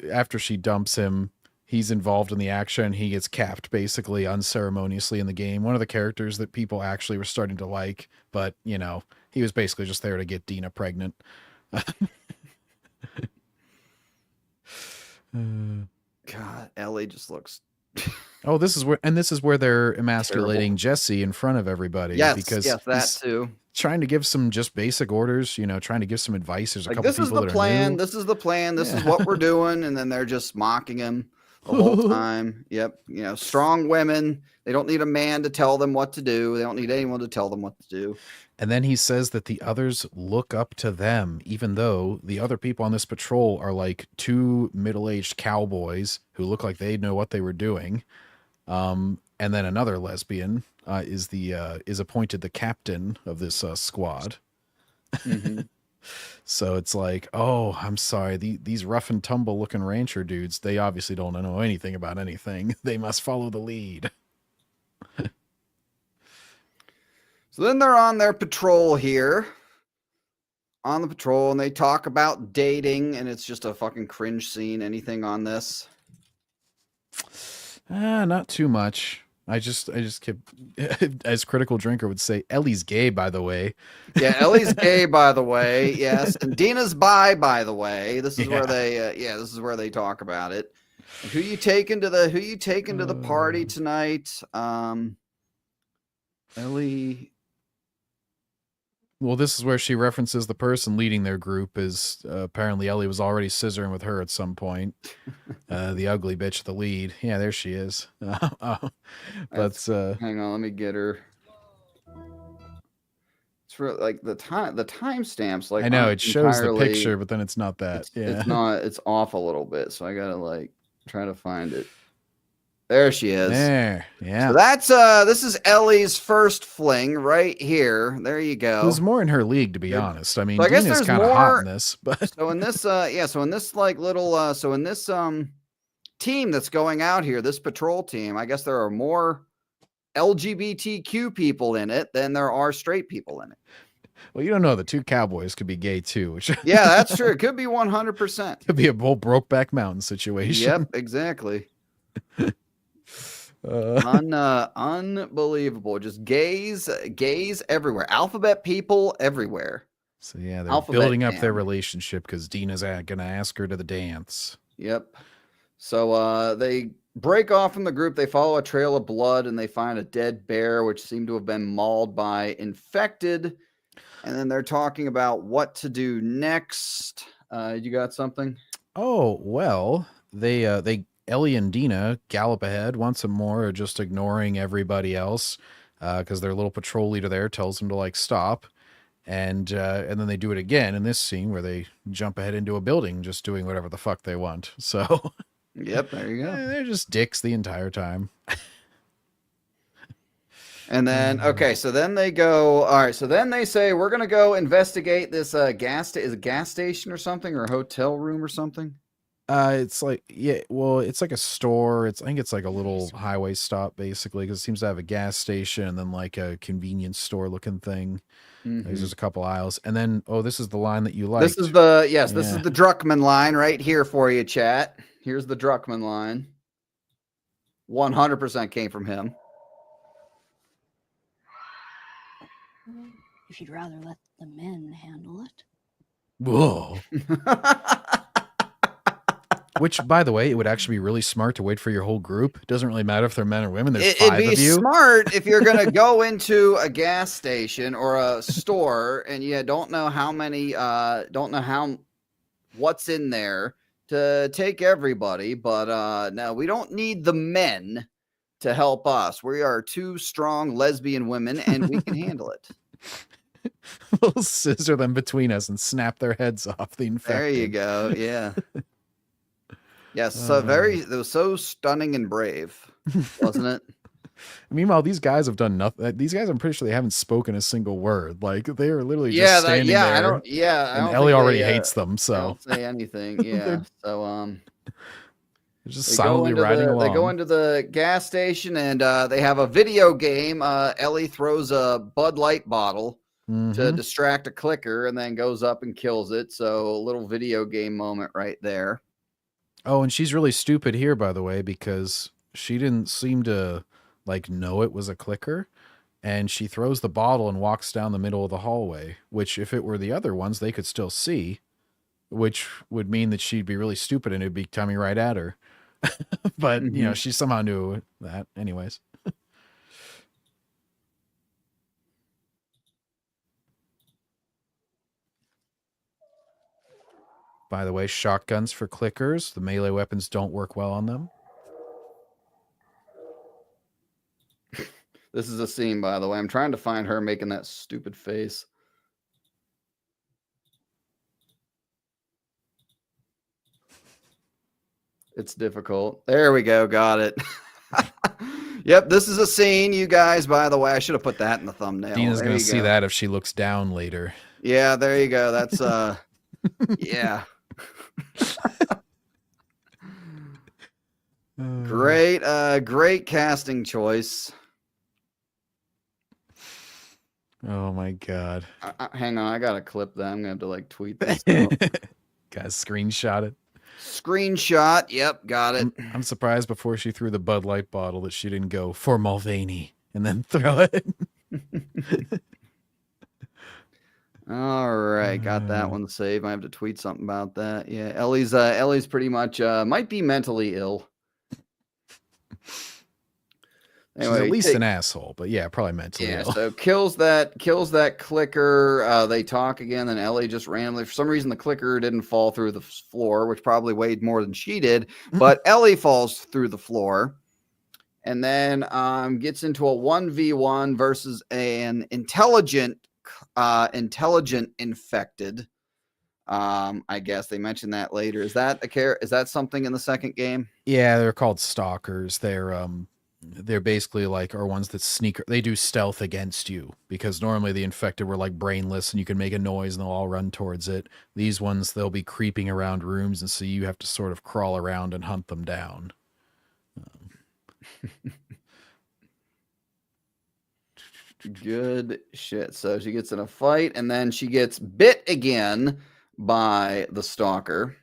after she dumps him, he's involved in the action. He gets capped basically unceremoniously in the game. One of the characters that people actually were starting to like, but he was basically just there to get Dina pregnant. God, Ellie just looks. Oh, this is where they're emasculating Jesse in front of everybody. Yes, because that he's too. trying to give some just basic orders, trying to give some advice. There's a couple This is people the that plan. are new. This is the plan. This is what we're doing, and then they're just mocking him the whole time. Yep. Strong women. They don't need a man to tell them what to do. They don't need anyone to tell them what to do. And then he says that the others look up to them, even though the other people on this patrol are like two middle-aged cowboys who look like they know what they were doing. And then another lesbian is appointed the captain of this squad. So it's like, oh, I'm sorry. These rough and tumble looking rancher dudes, they obviously don't know anything about anything. They must follow the lead. So then they're on their patrol here. On the patrol, and they talk about dating, and it's just a fucking cringe scene. Anything on this? Not too much. I just kept, as Critical Drinker would say, Ellie's gay, by the way. Yeah, Ellie's gay, by the way. Yes, and Dina's bi, by the way. This is where they, this is where they talk about it. And who you taking to the party tonight? Ellie. Well, this is where she references the person leading their group is apparently Ellie was already scissoring with her at some point. The ugly bitch, the lead. Yeah, there she is. Hang on, let me get her. It's for like the timestamps. Like I know it shows the picture, but then it's not that. It's not. It's off a little bit, so I gotta like try to find it. There she is. There, yeah. So that's this is Ellie's first fling right here. There you go. Who's more in her league, to be honest. I mean, so I guess Dina's there's kind of more hot in this, but so in this, so in this like little, so in this team that's going out here, this patrol team, I guess there are more LGBTQ people in it than there are straight people in it. Well, you don't know. The two cowboys could be gay too. Which yeah, that's true. It could be 100%. Could be a whole Brokeback Mountain situation. Yep, exactly. Unbelievable. Just gays everywhere. Alphabet people everywhere. So yeah, they're building up their relationship because Dina's gonna ask her to the dance. Yep. So they break off from the group. They follow a trail of blood and they find a dead bear, which seemed to have been mauled by infected. And then they're talking about what to do next. You got something? Oh well, they Ellie and Dina gallop ahead once more, just ignoring everybody else because their little patrol leader there tells them to like stop, and then they do it again in this scene where they jump ahead into a building, just doing whatever the fuck they want. So, yep, there you go. They're just dicks the entire time. And then, okay, so then they go, all right, so then they say, we're going to go investigate this is a gas station or something, or a hotel room or something? It's like, yeah, well, it's like a store. I think it's like a little highway stop, basically, because it seems to have a gas station and then like a convenience store looking thing. Mm-hmm. There's just a couple aisles. And then, oh, this is the line that you like. This is the, this is the Druckman line right here for you, chat. Here's the Druckman line. 100% came from him. If you'd rather let the men handle it. Whoa. Which, by the way, it would actually be really smart to wait for your whole group. It doesn't really matter if they're men or women. There's 5 of you. It'd be smart if you're going to go into a gas station or a store and you don't know how many, what's in there to take everybody. But no, we don't need the men to help us. We are 2 strong lesbian women and we can handle it. We'll scissor them between us and snap their heads off the infected. There you go. Yeah. Yes. So it was so stunning and brave, wasn't it? Meanwhile, these guys have done nothing. These guys, I'm pretty sure they haven't spoken a single word. Like they are literally just standing there. And Ellie already hates them. So don't say anything. Yeah. So just silently riding along. They go into the gas station and they have a video game. Ellie throws a Bud Light bottle to distract a clicker and then goes up and kills it. So a little video game moment right there. Oh, and she's really stupid here, by the way, because she didn't seem to like know it was a clicker. And she throws the bottle and walks down the middle of the hallway, which if it were the other ones, they could still see, which would mean that she'd be really stupid and it'd be coming right at her. But, you know, she somehow knew that anyways. By the way, shotguns for clickers. The melee weapons don't work well on them. This is a scene, by the way. I'm trying to find her making that stupid face. It's difficult. There we go. Got it. Yep, this is a scene, you guys, by the way. I should have put that in the thumbnail. Dina's going to see that if she looks down later. Yeah, there you go. That's yeah. Great casting choice. Oh my god. Hang on, I gotta clip that. I'm gonna have to like tweet this out. Guys, screenshot it. Screenshot. Yep, got it. I'm surprised before she threw the Bud Light bottle that she didn't go for Mulvaney and then throw it. All right, got that one saved. I have to tweet something about that. Yeah, Ellie's pretty much might be mentally ill. Anyway, she's at least an asshole, but yeah, probably mentally ill. So kills that clicker. They talk again, and Ellie just randomly, for some reason, the clicker didn't fall through the floor, which probably weighed more than she did. But Ellie falls through the floor, and then gets into a 1v1 versus an intelligent infected. I guess they mentioned that later. Is that something in the second game? Yeah, they're called stalkers. They're basically like are ones that sneak. They do stealth against you because normally the infected were like brainless and you can make a noise and they'll all run towards it. These ones, they'll be creeping around rooms, and so you have to sort of crawl around and hunt them down. Good shit. So she gets in a fight and then she gets bit again by the stalker.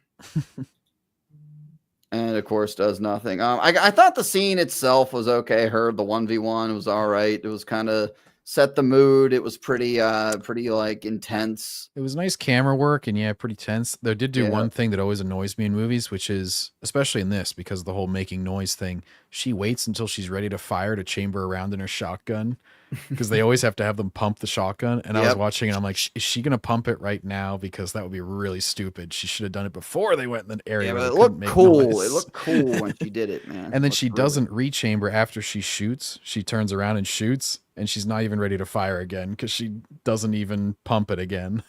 And of course does nothing. I thought the scene itself was okay. The 1v1 was all right. It was kind of set the mood. It was pretty like intense. It was nice camera work and yeah, pretty tense. They did do one thing that always annoys me in movies, which is, especially in this, because of the whole making noise thing, she waits until she's ready to fire to chamber around in her shotgun. Because they always have to have them pump the shotgun. And I was watching and I'm like, is she going to pump it right now? Because that would be really stupid. She should have done it before they went in the area. Yeah, but it looked cool. Noise. It looked cool when she did it, man. And then she doesn't rechamber after she shoots. She turns around and shoots. And she's not even ready to fire again because she doesn't even pump it again.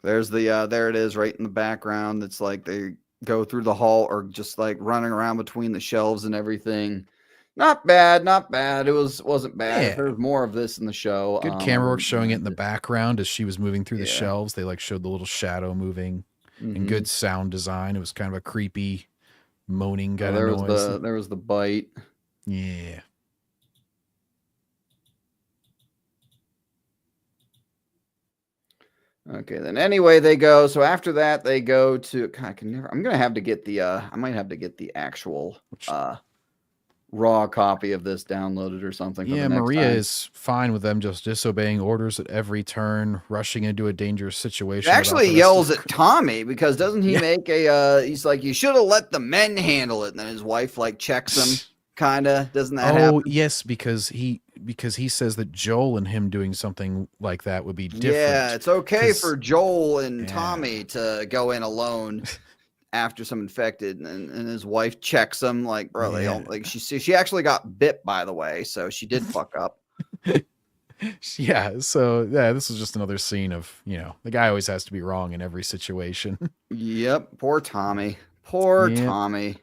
There's there it is right in the background. It's like they go through the hall or just like running around between the shelves and everything. Not bad. It wasn't bad. Yeah. There's more of this in the show. Good camera work showing it in the background as she was moving through the shelves. They like showed the little shadow moving, and good sound design. It was kind of a creepy moaning kind of noise. There was the bite. Yeah. Okay, then anyway, they go. So after that, they go to. God, I'm gonna have to get the. I might have to get the actual raw copy of this downloaded or something. Yeah, Maria is fine with them just disobeying orders at every turn, rushing into a dangerous situation. He actually yells at Tommy because doesn't he make a? He's like, you should have let the men handle it. And then his wife like checks him, kinda. Doesn't that happen? Oh yes, because he says that Joel and him doing something like that would be different. Yeah, it's okay for Joel and Tommy to go in alone after some infected, and his wife checks him like, bro, they don't like. She actually got bit, by the way, so she did fuck up. Yeah, so yeah, this is just another scene of, the guy always has to be wrong in every situation. Yep, poor Tommy. Tommy.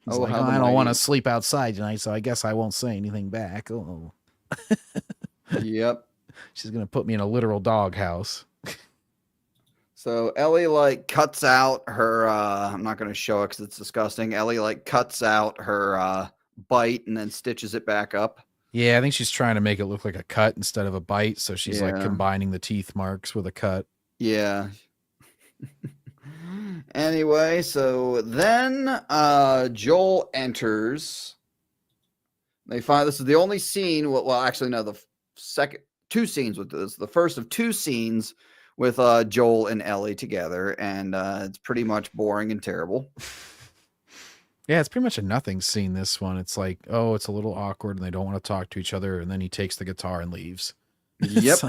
He's like, I don't want to sleep outside tonight, so I guess I won't say anything back. Oh. Yep. She's gonna put me in a literal doghouse. So Ellie like cuts out her. I'm not gonna show it because it's disgusting. Ellie like cuts out her bite and then stitches it back up. Yeah, I think she's trying to make it look like a cut instead of a bite, so she's like combining the teeth marks with a cut. Yeah. Anyway, so then Joel enters. They find this is the only scene. Well, actually, no, the second two scenes with this. The first of two scenes with Joel and Ellie together, and it's pretty much boring and terrible. Yeah, it's pretty much a nothing scene, this one. It's like, oh, it's a little awkward, and they don't want to talk to each other, and then he takes the guitar and leaves. Yep.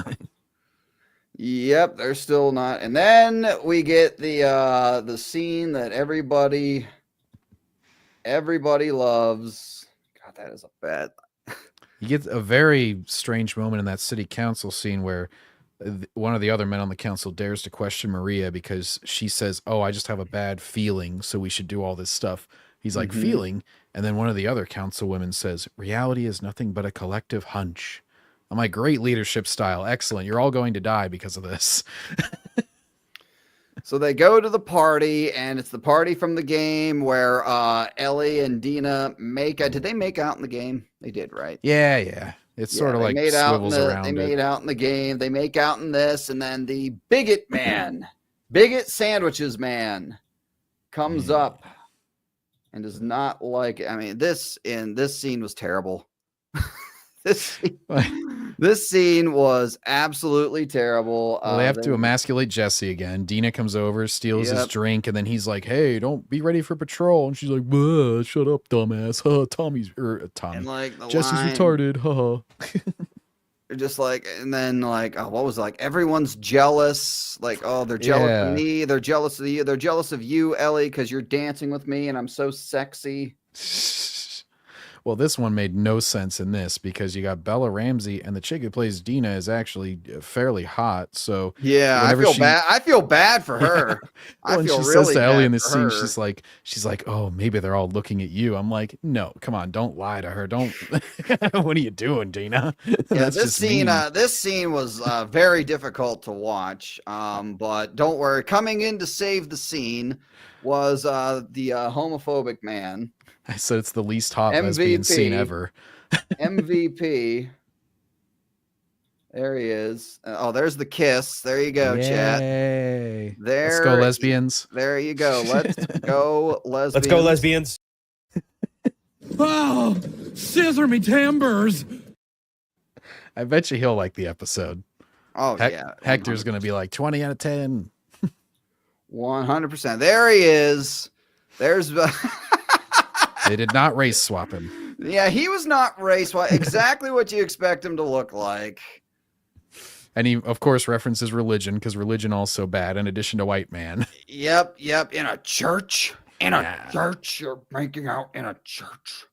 Yep, they're still not. And then we get the scene that everybody loves. God, that is a bad. You get a very strange moment in that city council scene where one of the other men on the council dares to question Maria because she says, oh, I just have a bad feeling, so we should do all this stuff. He's like, feeling? And then one of the other council women says, reality is nothing but a collective hunch. I'm like, great leadership style. Excellent. You're all going to die because of this. So they go to the party, and it's the party from the game where Ellie and Dina did they make out in the game? They did, right? Yeah. It's sort of they like made out swivels around They it. made out in the game. They make out in this, and then the Bigot man, Bigot Sandwiches man, comes up and does not like it. I mean, this scene was terrible. This scene was absolutely terrible. Well, they have to emasculate Jesse again. Dina comes over, steals his drink, and then he's like, "Hey, don't be ready for patrol." And she's like, "Shut up, dumbass." Tommy. And like Jesse's retarded. Haha. They're just like, and then like, oh, what was it? Like everyone's jealous. Like, oh, they're jealous of me. They're jealous of you. They're jealous of you, Ellie, because you're dancing with me and I'm so sexy. Well, this one made no sense in this because you got Bella Ramsey and the chick who plays Dina is actually fairly hot. So yeah, I feel bad. I feel bad for her. Well, I feel she really says to Ellie in bad this for scene, her. she's like, oh, maybe they're all looking at you. I'm like, no, come on, don't lie to her. Don't. What are you doing, Dina? Yeah, this scene was very difficult to watch. But don't worry. Coming in to save the scene was the homophobic man. I said it's the least hot lesbian scene ever. MVP. There he is. Oh, there's the kiss. There you go, chat. Yay. There. Let's go, lesbians. There you go. Let's go, lesbians. Let's go, lesbians. Oh, scissor me timbers. I bet you he'll like the episode. Oh, yeah. Hector's going to be like 20 out of 10. 100%. There he is. There's... They did not race swap him. Yeah, he was not race swap. Exactly what you expect him to look like. And he, of course, references religion because religion also bad in addition to white man. Yep. In a church. Church. You're making out in a church.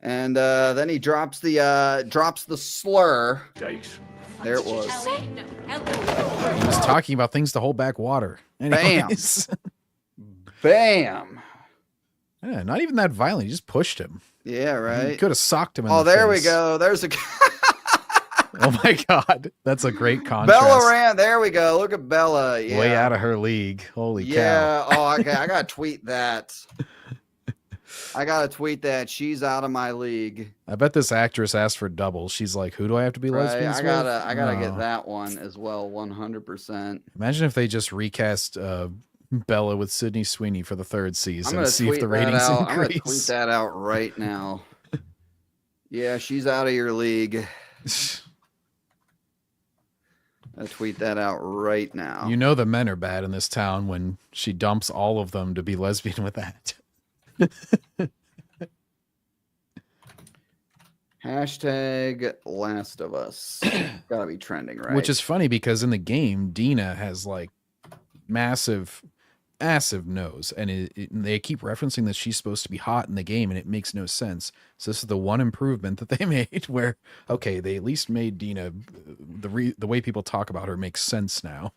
And then he drops the slur. There it was. He was talking about things to hold back water. Anyways. Bam. Yeah, not even that violent. He just pushed him. Yeah, right. He could have socked him in the face. We go. There's a... Oh, my God. That's a great contrast. Bella ran. There we go. Look at Bella. Yeah. Way out of her league. Holy cow. Yeah. Oh, okay. I got to tweet that. She's out of my league. I bet this actress asked for double. She's like, who do I have to be lesbians I gotta get that one as well. 100%. Imagine if they just recast Bella with Sydney Sweeney for the third season and see if the ratings increase. I'm gonna tweet that out right now. Yeah, she's out of your league. I'll tweet that out right now. You know the men are bad in this town when she dumps all of them to be lesbian with that. Hashtag Last of Us. Gotta be trending, right? Which is funny because in the game, Dina has like massive nose, and they keep referencing that she's supposed to be hot in the game, and it makes no sense. So this is the one improvement that they made where, okay, they at least made Dina, the way people talk about her makes sense now.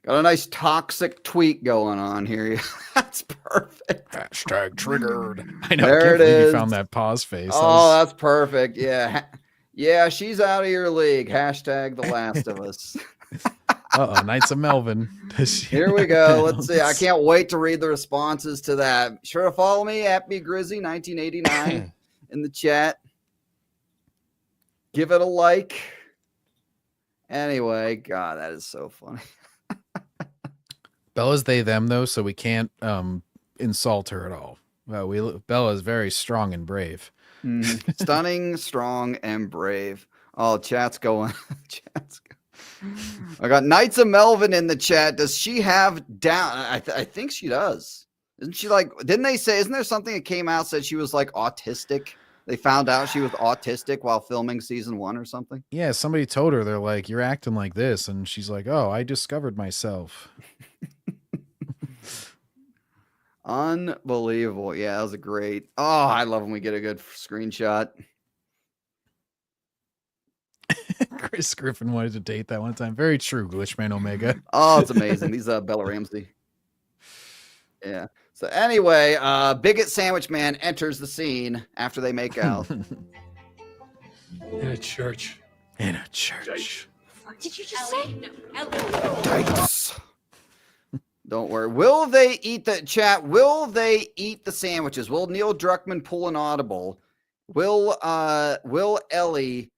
Got a nice toxic tweet going on here. That's perfect. Hashtag triggered. I know. There it is. You found that pause face. Oh, that's perfect. Yeah. Yeah, she's out of your league. Hashtag The Last of Us. Uh-oh, Knights of Melvin. Here we go. Let's see. I can't wait to read the responses to that. Sure to follow me at BGrizzy1989 in the chat. Give it a like. Anyway, God, that is so funny. Bella's they them though, so we can't insult her at all. Well, Bella is very strong and brave. Stunning, strong, and brave. Oh, chat's going. I got Knights of Melvin in the chat. Does she have down? I think she does. Isn't she like? Didn't they say? Isn't there something that came out said she was like autistic? They found out she was autistic while filming season 1 or something. Yeah, somebody told her, they're like, "You're acting like this," and she's like, "Oh, I discovered myself." Unbelievable. Yeah, that was a great. Oh, I love when we get a good screenshot. Chris Griffin wanted to date that one time. Very true, Glitchman Omega. Oh, it's amazing. These Bella Ramsey. Yeah. So anyway, Bigot Sandwich Man enters the scene after they make out. In a church. In a church. What did you just say? Dykes. Don't worry. Will they eat the chat? Will they eat the sandwiches? Will Neil Druckman pull an audible? Will Ellie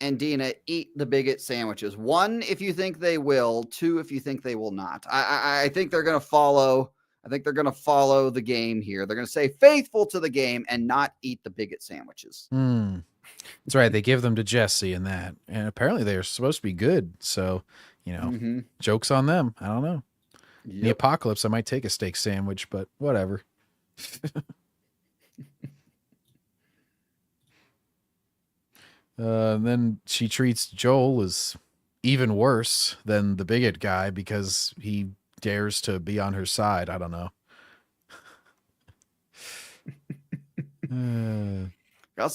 and Dina eat the Bigot sandwiches? 1, if you think they will. 2, if you think they will not. I think they're going to follow. I think they're going to follow the game here. They're going to stay faithful to the game and not eat the Bigot sandwiches. That's right. They give them to Jesse and that. And apparently they're supposed to be good. So, you know, joke's on them. I don't know. In the apocalypse, I might take a steak sandwich, but whatever. Then she treats Joel as even worse than the Bigot guy because he dares to be on her side. I don't know.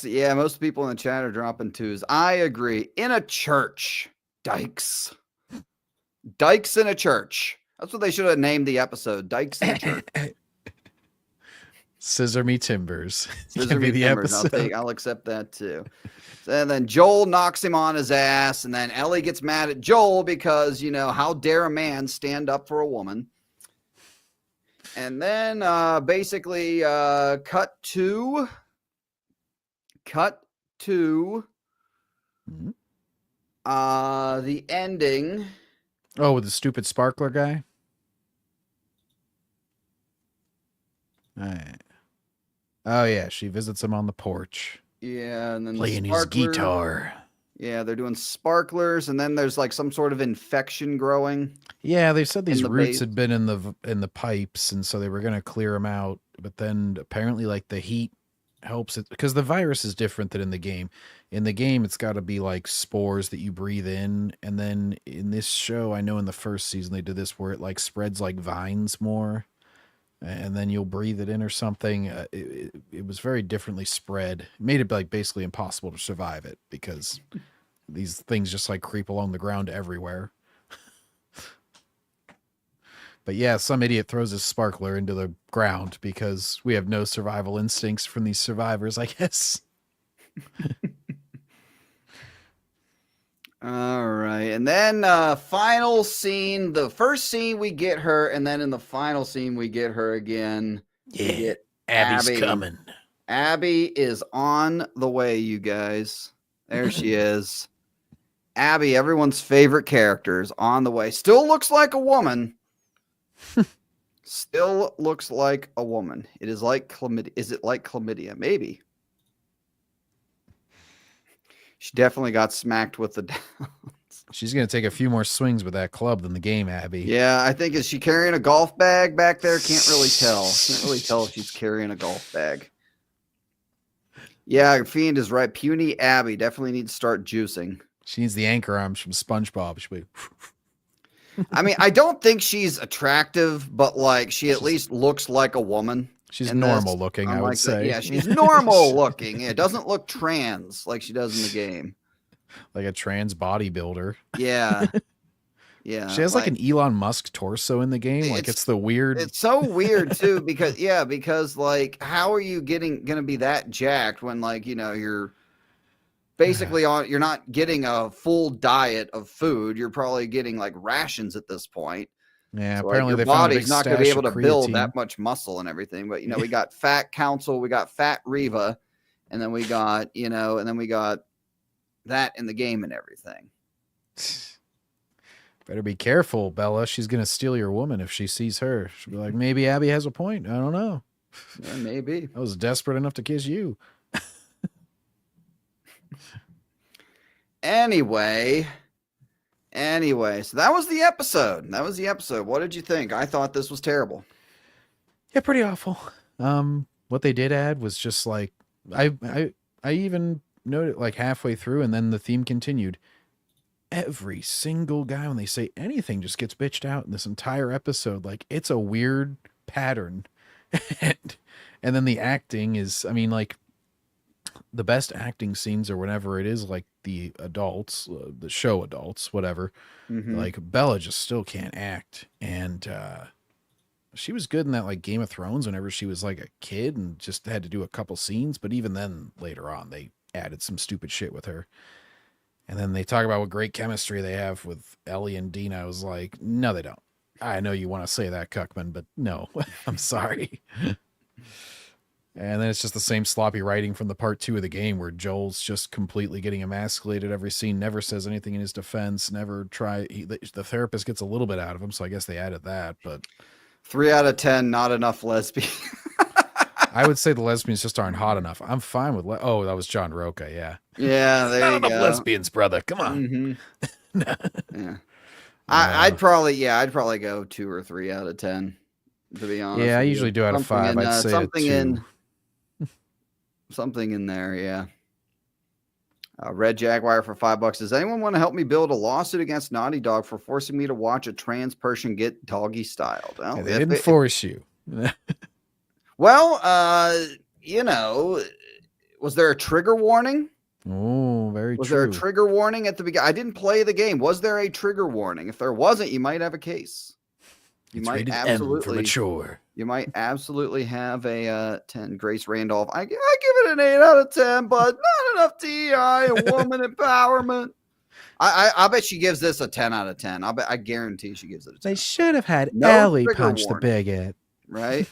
Yeah, most people in the chat are dropping 2s. I agree. In a church. Dykes. Dykes in a church. That's what they should have named the episode. Dykes in a church. Scissor me timbers. Scissor me timbers. I'll accept that too. And then Joel knocks him on his ass, and then Ellie gets mad at Joel because, you know, how dare a man stand up for a woman? And then basically cut to the ending. Oh, with the stupid sparkler guy? All right. Oh, yeah. She visits him on the porch. Yeah, and then playing his guitar. Yeah, they're doing sparklers, and then there's like some sort of infection growing. Yeah, they said these roots had been in the pipes, and so they were going to clear them out. But then apparently, like, the heat helps it because the virus is different than in the game. In the game, it's got to be like spores that you breathe in, and then in this show, I know in the first season they did this where it like spreads like vines more, and then you'll breathe it in or something. It was very differently spread. It made it like basically impossible to survive it because these things just like creep along the ground everywhere. But yeah, some idiot throws a sparkler into the ground because we have no survival instincts from these survivors, I guess. All right. And then final scene. The first scene we get her, and then in the final scene we get her again. Yeah, Abby's coming. Abby is on the way, you guys. There she is. Abby, everyone's favorite character, is on the way. Still looks like a woman. Still looks like a woman. It is like chlamydia. Is it like chlamydia? Maybe. She definitely got smacked with the downs. She's going to take a few more swings with that club than the game, Abby. Yeah, I think, is she carrying a golf bag back there? Can't really tell. Can't really tell if she's carrying a golf bag. Yeah, Fiend is right. Puny Abby definitely needs to start juicing. She needs the anchor arms from SpongeBob. She'll be... I mean, I don't think she's attractive, but like she at least looks like a woman. She's normal looking, I would say. Yeah, she's normal looking. It doesn't look trans like she does in the game. Like a trans bodybuilder. Yeah. Yeah. She has like an Elon Musk torso in the game. Like it's the weird. It's so weird too, because like how are you gonna be that jacked when like, you know, you're basically you're not getting a full diet of food. You're probably getting like rations at this point. Yeah, so, apparently like, your they found body's not going to be able to build that much muscle and everything. But you know, we got Fat Council, we got Fat Reva, and then we got that in the game and everything. Better be careful, Bella. She's going to steal your woman if she sees her. She'll be like, maybe Abby has a point. I don't know. Yeah, maybe. I was desperate enough to kiss you. Anyway, so that was the episode. What did you think? I thought this was terrible. Yeah, pretty awful. What they did add was just like I even noted like halfway through, and then the theme continued. Every single guy, when they say anything, just gets bitched out in this entire episode. Like it's a weird pattern, and then the acting is, I mean, like. The best acting scenes or whatever it is, like the adults, the show adults, whatever. Like Bella just still can't act, and she was good in that like Game of Thrones whenever she was like a kid and just had to do a couple scenes. But even then, later on, they added some stupid shit with her. And then they talk about what great chemistry they have with Ellie and Dina. I was like, no, they don't. I know you want to say that, Cuckman, but no, I'm sorry. And then it's just the same sloppy writing from the part 2 of the game where Joel's just completely getting emasculated every scene, never says anything in his defense, never the therapist gets a little bit out of him, so I guess they added that, but 3 out of 10, not enough lesbian. I would say the lesbians just aren't hot enough. I'm fine with oh, that was John Roca, yeah. Yeah, there Not you enough go. lesbians, brother. Come on. Yeah. I'd probably go 2 or 3 out of 10, to be honest. Yeah, I with usually you. do out of 5. I'd say something in there, yeah. Red Jaguar for $5. Does anyone want to help me build a lawsuit against Naughty Dog for forcing me to watch a trans person get doggy styled? Well, Yeah, they didn't force you. Well, you know, was there a trigger warning? Oh, very Was true. there a trigger warning at the beginning? I didn't play the game. Was there a trigger warning? If there wasn't, you might have a case. You It's might rated M absolutely for mature. You might absolutely have a 10. Grace Randolph. I give it an 8 out of 10, but not enough DEI and woman empowerment. I bet she gives this a 10 out of 10. I guarantee she gives it a 10. They should have had No Ellie trigger punch the warning. bigot. Right?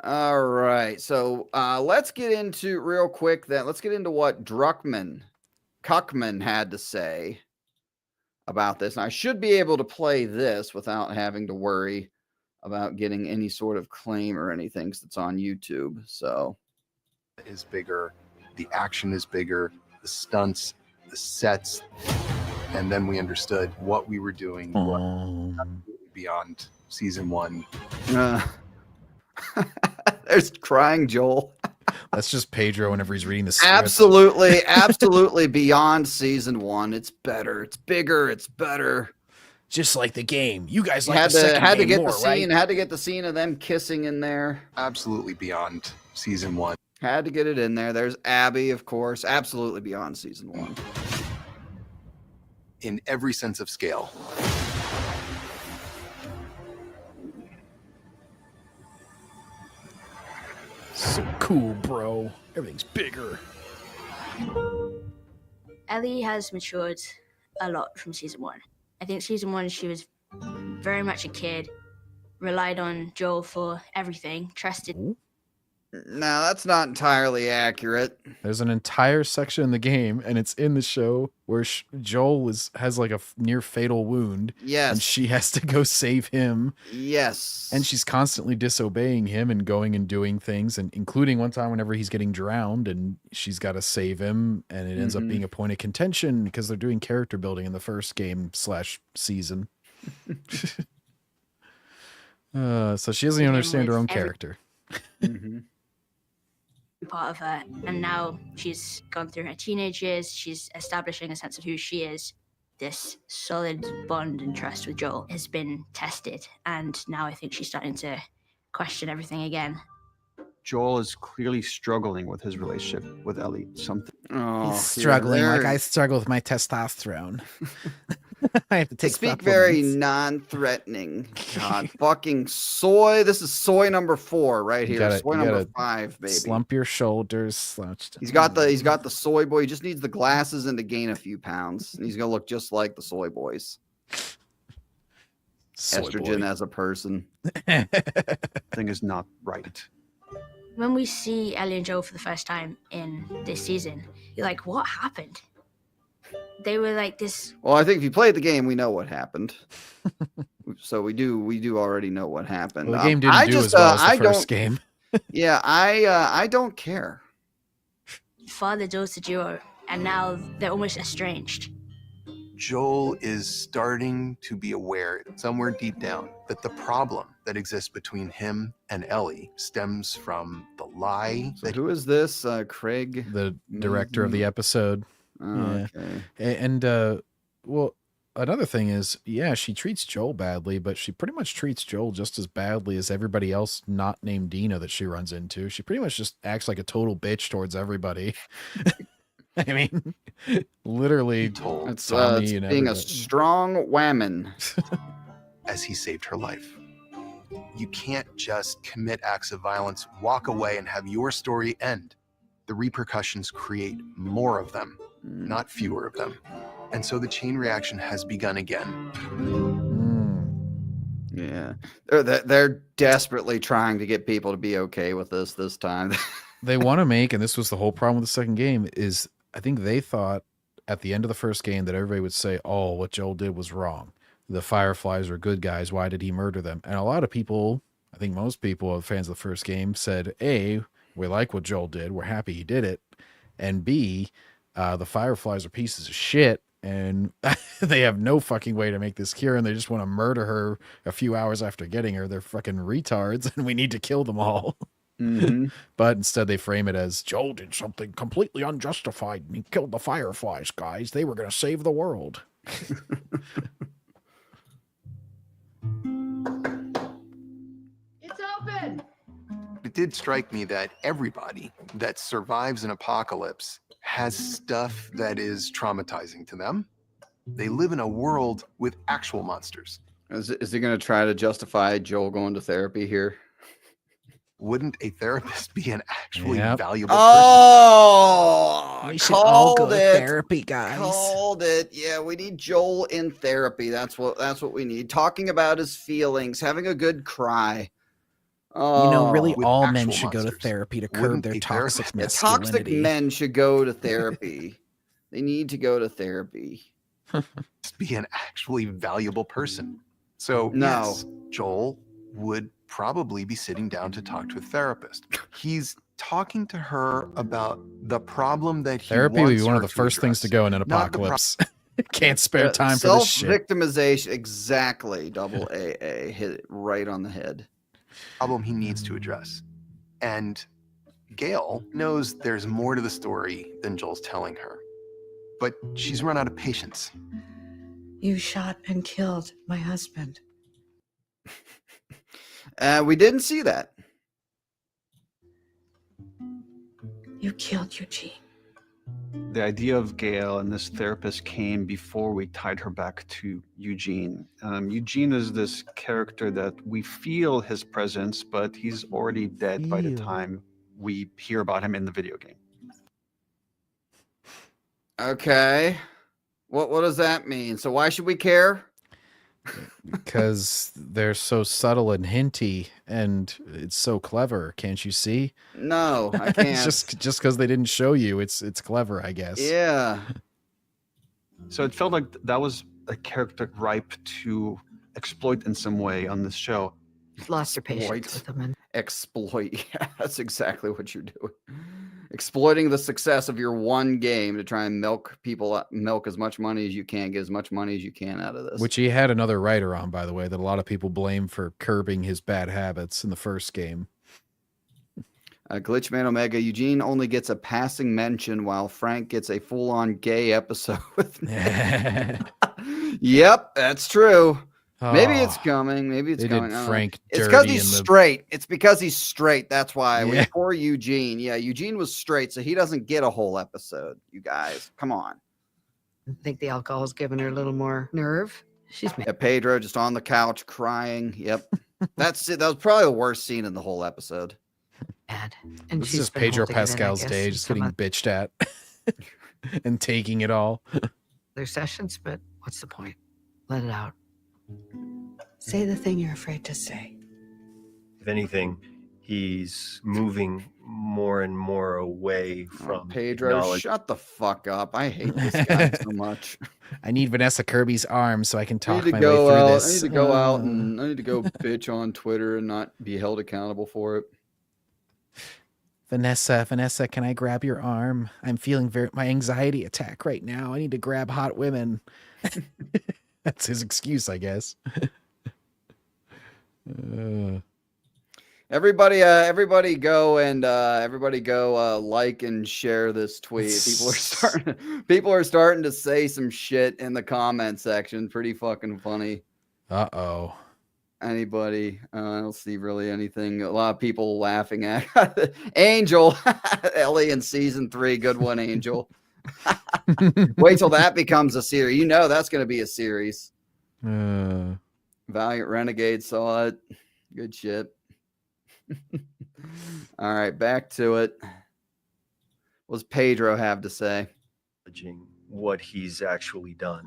All right. So let's get into real quick then. Let's get into what Druckman had to say about this. And I should be able to play this without having to worry about getting any sort of claim or anything because it's on YouTube. So is bigger, the action is bigger, the stunts, the sets, and then we understood what we were doing beyond season 1. There's crying Joel. That's just Pedro whenever he's reading the script. Absolutely beyond season 1. It's better. It's bigger. It's better. Just like the game. You guys like Had the second to game get more, the scene. right? Had to get the scene of them kissing in there. Absolutely beyond season 1. Had to get it in there. There's Abby, of course. Absolutely beyond season 1. In every sense of scale. So cool, bro. Everything's bigger. Ellie has matured a lot from season 1. I think season 1, she was very much a kid, relied on Joel for everything, trusted. No, that's not entirely accurate. There's an entire section in the game, and it's in the show, where Joel has like a near fatal wound. Yes. And she has to go save him. Yes. And she's constantly disobeying him and going and doing things, and including one time whenever he's getting drowned and she's got to save him, and it ends up being a point of contention because they're doing character building in the first game / season. So she doesn't even understand her own character. Part of her, and now she's gone through her teenage years. She's establishing a sense of who she is. This solid bond and trust with Joel has been tested, and now I think she's starting to question everything again. Joel is clearly struggling with his relationship with Ellie. He's struggling like I struggle with my testosterone. I have to take Speak very non-threatening. God, fucking soy. This is soy number 4 right here. Soy number 5, baby. Slump your shoulders, slouched. He's got the soy boy. He just needs the glasses and to gain a few pounds. And he's gonna look just like the soy boys. Estrogen as a person. Thing is not right. When we see Ellie and Joel for the first time in this season, you're like, what happened? They were like this. Well, I think if you played the game, we know what happened. So we do already know what happened. Well, the game didn't do as well as the first game. Yeah, I don't care. Father-daughter duo, and now they're almost estranged. Joel is starting to be aware, somewhere deep down, that the problem that exists between him and Ellie stems from the lie. So who is this? Craig? The director of the episode. Oh, yeah. Okay. And well, another thing is, yeah, she treats Joel badly, but she pretty much treats Joel just as badly as everybody else not named Dina that she runs into. She pretty much just acts like a total bitch towards everybody. I mean, literally told it's Tommy and being everybody. a strong woman. As he saved her life. You can't just commit acts of violence, walk away, and have your story end. the repercussions create more of them, not fewer of them. And so the chain reaction has begun again. Yeah. They're desperately trying to get people to be okay with this time. They want to make, and this was the whole problem with the second game, is I think they thought at the end of the first game that everybody would say, oh, what Joel did was wrong. The Fireflies are good guys. Why did he murder them? And a lot of people, I think most people, fans of the first game, said, A, we like what Joel did. We're happy he did it. And B, the Fireflies are pieces of shit. And they have no fucking way to make this cure. And they just want to murder her a few hours after getting her. They're fucking retards. And we need to kill them all. But instead they frame it as Joel did something completely unjustified and he killed the Fireflies, guys. They were going to save the world. It's open. It did strike me that everybody that survives an apocalypse has stuff that is traumatizing to them. They live in a world with actual monsters. Is he going to try to justify Joel going to therapy here? Wouldn't a therapist be an actually valuable person? Oh, we should all go to it. therapy, guys. Called it. Yeah, we need Joel in therapy. That's what we need. Talking about his feelings, having a good cry. Oh, You know, really, with all actual men should go to monsters. therapy to curb Wouldn't their a toxic therapist- toxic masculinity. men should go to therapy. They need to go to therapy. Be an actually valuable person. So No. yes, Joel would probably be sitting down to talk to a therapist. He's talking to her about the problem that he Therapy would be wants one of her the first things to address. go in an Not the apocalypse. Can't spare time for this shit. Self-victimization, exactly. Double AA, hit it right on the head. Problem he needs to address. And Gail knows there's more to the story than Joel's telling her. But she's run out of patience. You shot and killed my husband. We didn't see that. You killed Eugene. The idea of Gail and this therapist came before we tied her back to Eugene. Eugene is this character that we feel his presence, but he's already dead by the time we hear about him in the video game. Okay. What does that mean? So why should we care? Because they're so subtle and hinty, and it's so clever. Can't you see? No, I can't. It's just because they didn't show you, it's clever, I guess. Yeah. So it felt like that was a character ripe to exploit in some way on this show. You've lost your patience Exploit. with them. And Exploit. Yeah, that's exactly what you're doing. Exploiting the success of your one game to try and milk as much money as you can, get as much money as you can out of this. Which he had another writer on, by the way, that a lot of people blame for curbing his bad habits in the first game. Glitchman Omega, Eugene only gets a passing mention while Frank gets a full-on gay episode with Yep, that's true. Maybe it's coming. Maybe it's they coming. did Frank It's dirty because he's in the... straight. It's because he's straight. That's why. Yeah. Poor Eugene. Yeah, Eugene was straight, so he doesn't get a whole episode. You guys, come on. I think the alcohol's given her a little more nerve. She's Yeah, Pedro just on the couch crying. Yep, that's it. That was probably the worst scene in the whole episode. mad. And This she's is been Pedro holding it in, I Pascal's guess, day, and just some getting of bitched at and taking it all. their sessions, but what's the point? Let it out. Say the thing you're afraid to say. If anything, he's moving more and more away from Pedro, knowledge. shut the fuck up. I hate this guy so much. I need Vanessa Kirby's arm so I can I talk need to my go way through out. this. I need to go out and I need to go bitch on Twitter and not be held accountable for it. Vanessa, can I grab your arm? I'm feeling my anxiety attack right now. I need to grab hot women. That's his excuse, I guess. Everybody go like and share this tweet. People are starting to say some shit in the comment section. Pretty fucking funny. Uh-oh. Anybody? I don't see really anything. A lot of people laughing at Angel. Ellie in season 3. Good one, Angel. Wait till that becomes a series. You know that's going to be a series. Valiant Renegade saw it. Good shit. All right, back to it. What does Pedro have to say? What he's actually done.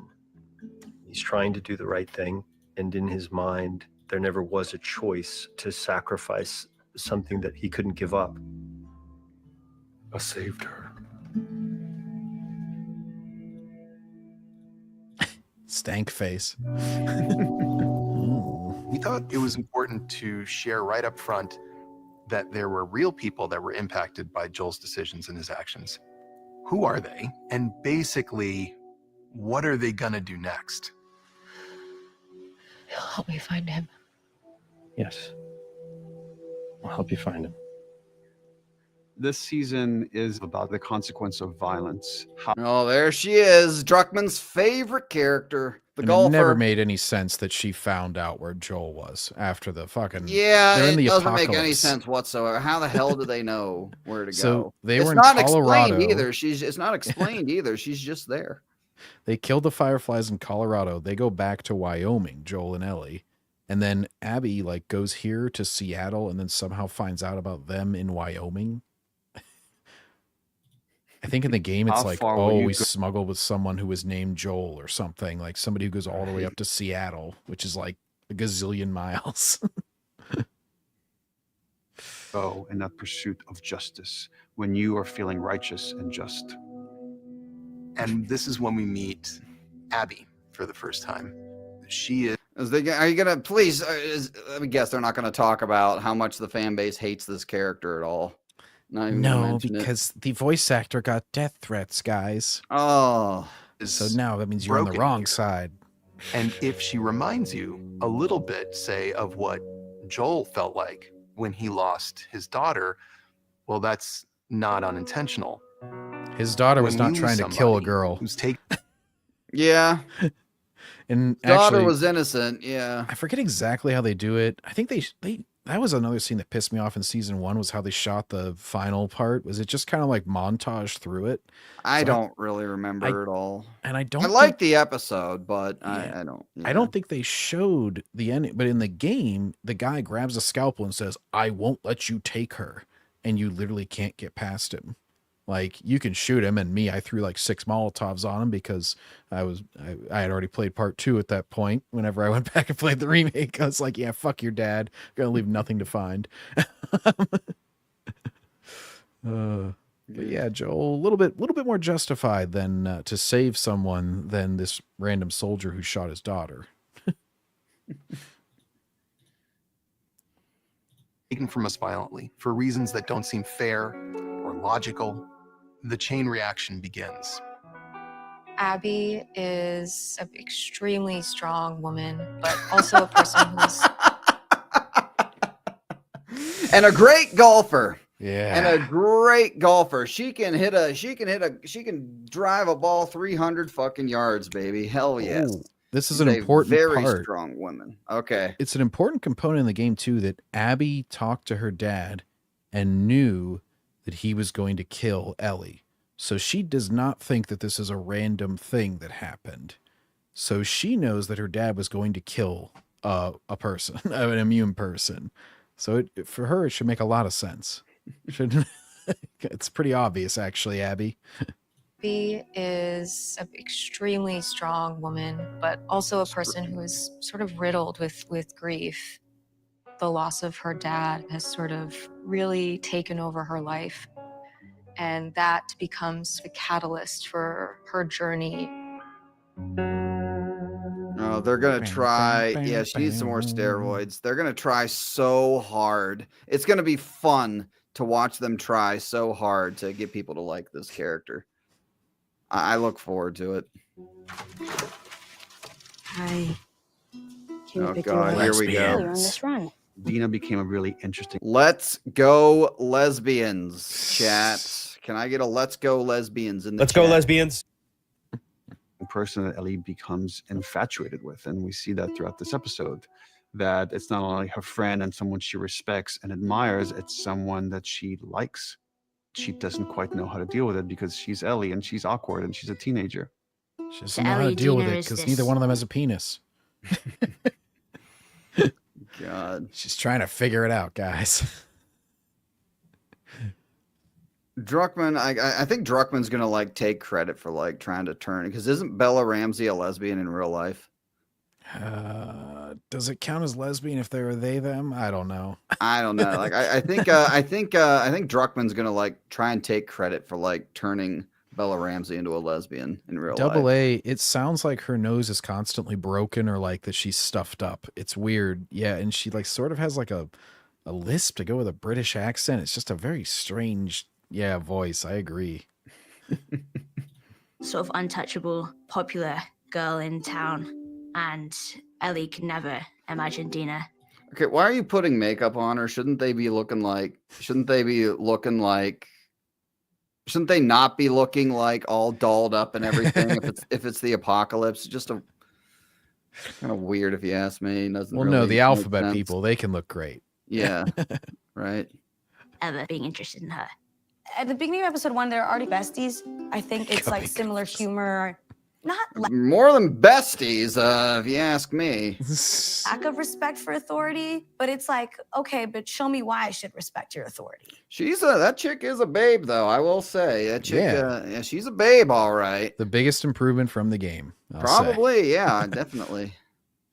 He's trying to do the right thing, and in his mind, there never was a choice to sacrifice something that he couldn't give up. I saved her. Stank face. We thought it was important to share right up front that there were real people that were impacted by Joel's decisions and his actions. Who are they? And basically, what are they gonna do next? He'll help me find him. Yes. I'll help you find him. This season is about the consequence of violence. Oh, there she is. Druckman's favorite character, the And golfer. It never made any sense that she found out where Joel was after the fucking. Yeah, they're in it the doesn't make any apocalypse. sense whatsoever. How the hell do they know where to So go? they It's were in not Colorado. explained either. It's not explained either. She's just there. They killed the Fireflies in Colorado. They go back to Wyoming, Joel and Ellie. And then Abby like goes here to Seattle and then somehow finds out about them in Wyoming. I think in the game it's How like, far will oh, you we go- smuggled with someone who was named Joel or something. Like somebody who goes all the way up to Seattle, which is like a gazillion miles. Go in that pursuit of justice when you are feeling righteous and just. And this is when we meet Abby for the first time. She is. Are you gonna please? Let me guess. They're not gonna talk about how much the fan base hates this character at all. Not even gonna No, mention it. because the voice actor got death threats, guys. Oh, So now that means you're on the broken wrong here. side. And if she reminds you a little bit, say, of what Joel felt like when he lost his daughter, well, that's not unintentional. His daughter was When not you lose trying to kill a somebody girl. who's taken. yeah. And Daughter actually, was innocent. Yeah. I forget exactly how they do it. I think they that was another scene that pissed me off in season 1 was how they shot the final part. Was it just kind of like montage through it? I So don't really remember it all. And I don't I like the episode, but I don't. I don't think they showed the ending, but in the game, the guy grabs a scalpel and says, "I won't let you take her." And you literally can't get past him. Like you can shoot him, and I threw like 6 Molotovs on him because I had already played part 2 at that point. Whenever I went back and played the remake, I was like, yeah, fuck your dad. Gonna leave nothing to find. But yeah, Joel, a little bit more justified than to save someone than this random soldier who shot his daughter. Taken from us violently for reasons that don't seem fair or logical. The chain reaction begins. Abby is an extremely strong woman, but also a person who's And a great golfer. Yeah. And a great golfer. She can drive a ball 300 fucking yards, baby. Hell yes. Ooh, this is She's an a important very part. strong woman. Okay. It's an important component in the game too that Abby talked to her dad and knew that he was going to kill Ellie. So she does not think that this is a random thing that happened. So she knows that her dad was going to kill a person, an immune person. So for her, it should make a lot of sense. It's pretty obvious, actually, Abby. Abby is an extremely strong woman, but also a person who is sort of riddled with grief. The loss of her dad has sort of really taken over her life. And that becomes the catalyst for her journey. Oh, they're going to try. Yeah, she needs some more steroids. They're going to try so hard. It's going to be fun to watch them try so hard to get people to like this character. I look forward to it. Hi. Oh, God, here we go. On this run. Dina became a really interesting. Let's go lesbians, chat. Can I get a let's go lesbians in the Let's go chat? lesbians. Person that Ellie becomes infatuated with, and we see that throughout this episode, that it's not only her friend and someone she respects and admires, it's someone that she likes. She doesn't quite know how to deal with it because she's Ellie and she's awkward and she's a teenager. She doesn't know how to deal with it because neither one of them has a penis. God. She's trying to figure it out, guys. Druckman, I think Druckman's gonna like take credit for like trying to turn, because isn't Bella Ramsey a lesbian in real life? Does it count as lesbian if they were they them? I don't know. I don't know. Like I think Druckman's gonna like try and take credit for like turning Bella Ramsey into a lesbian in real life. Double A, it sounds like her nose is constantly broken or like that she's stuffed up. It's weird. Yeah, and she like sort of has like a lisp to go with a British accent. It's just a very strange, voice. I agree. Sort of untouchable, popular girl in town, and Ellie can never imagine Dina. Okay, why are you putting makeup on her? Shouldn't they not be looking like all dolled up and everything if it's the apocalypse? Just a kind of weird, if you ask me. Doesn't well, really no, the make alphabet sense. people, they can look great. Yeah, right. Ever being interested in her. At the beginning of episode 1, they're already besties. I think it's like similar humor. Not More than besties, if you ask me. lack of respect for authority, but it's like, okay, but show me why I should respect your authority. That chick is a babe, though. I will say that chick. She's a babe, all right. The biggest improvement from the game. I'll Probably, say. yeah, definitely.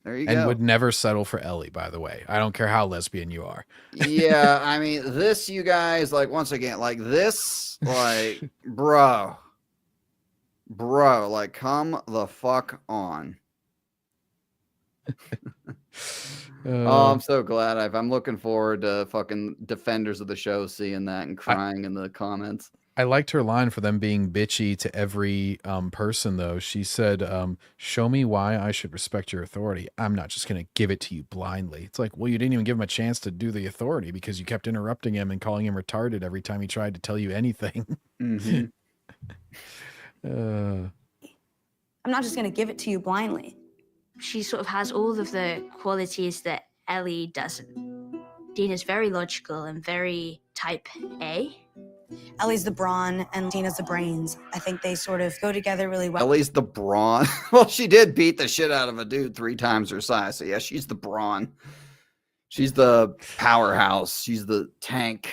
There you go. And would never settle for Ellie, by the way. I don't care how lesbian you are. Yeah, I mean, this, you guys, like, once again, like, this, like, bro, like, come the fuck on. Oh, I'm so glad. I'm looking forward to fucking defenders of the show seeing that and crying in the comments. I liked her line for them being bitchy to every person, though. She said, show me why I should respect your authority. I'm not just going to give it to you blindly. It's like, well, you didn't even give him a chance to do the authority because you kept interrupting him and calling him retarded every time he tried to tell you anything. Mm-hmm. I'm not just going to give it to you blindly. She sort of has all of the qualities that Ellie doesn't. Dina's very logical and very type A. Ellie's the brawn and Dina's the brains. I think they sort of go together really well. Ellie's the brawn. Well, she did beat the shit out of a dude 3 times her size. So, yeah, she's the brawn. She's the powerhouse. She's the tank.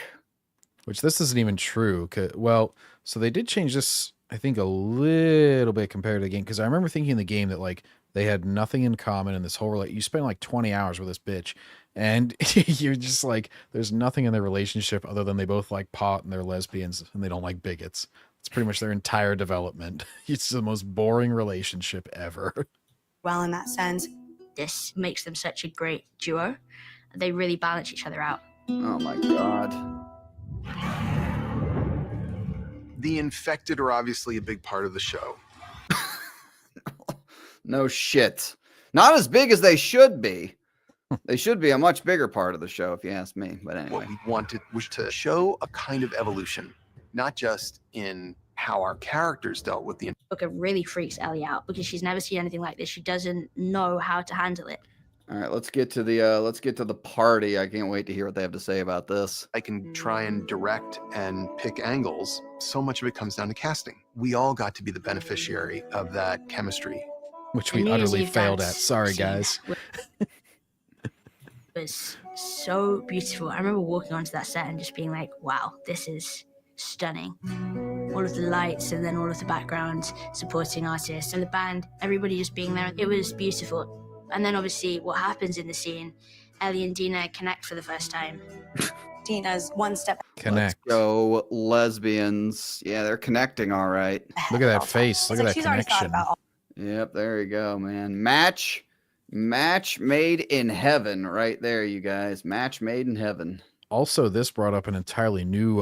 Which this isn't even true. Well, so they did change this, I think, a little bit compared to the game. Because I remember thinking in the game that, like, they had nothing in common in this whole you spend like 20 hours with this bitch and you're just like, there's nothing in their relationship other than they both like pot and they're lesbians and they don't like bigots. It's pretty much their entire development. It's the most boring relationship ever. Well, in that sense. This makes them such a great duo. They really balance each other out. Oh my God. The infected are obviously a big part of the show. No shit. Not as big as they should be. They should be a much bigger part of the show, if you ask me. But anyway. What we wanted was to show a kind of evolution, not just in how our characters dealt with the. Booker really freaks Ellie out because she's never seen anything like this. She doesn't know how to handle it. All right, let's get to the party. I can't wait to hear what they have to say about this. I can try and direct and pick angles. So much of it comes down to casting. We all got to be the beneficiary of that chemistry. Which we utterly failed at. Sorry, guys. It was so beautiful. I remember walking onto that set and just being like, wow, this is stunning. All of the lights and then all of the background supporting artists and the band, everybody just being there. It was beautiful. And then obviously what happens in the scene, Ellie and Dina connect for the first time. Dina's one step. Connect. Let's go lesbians. Yeah, they're connecting all right. Look at that face. Look at that connection. Yep, there you go, man. Match made in heaven right there, you guys. Match made in heaven. Also, this brought up an entirely new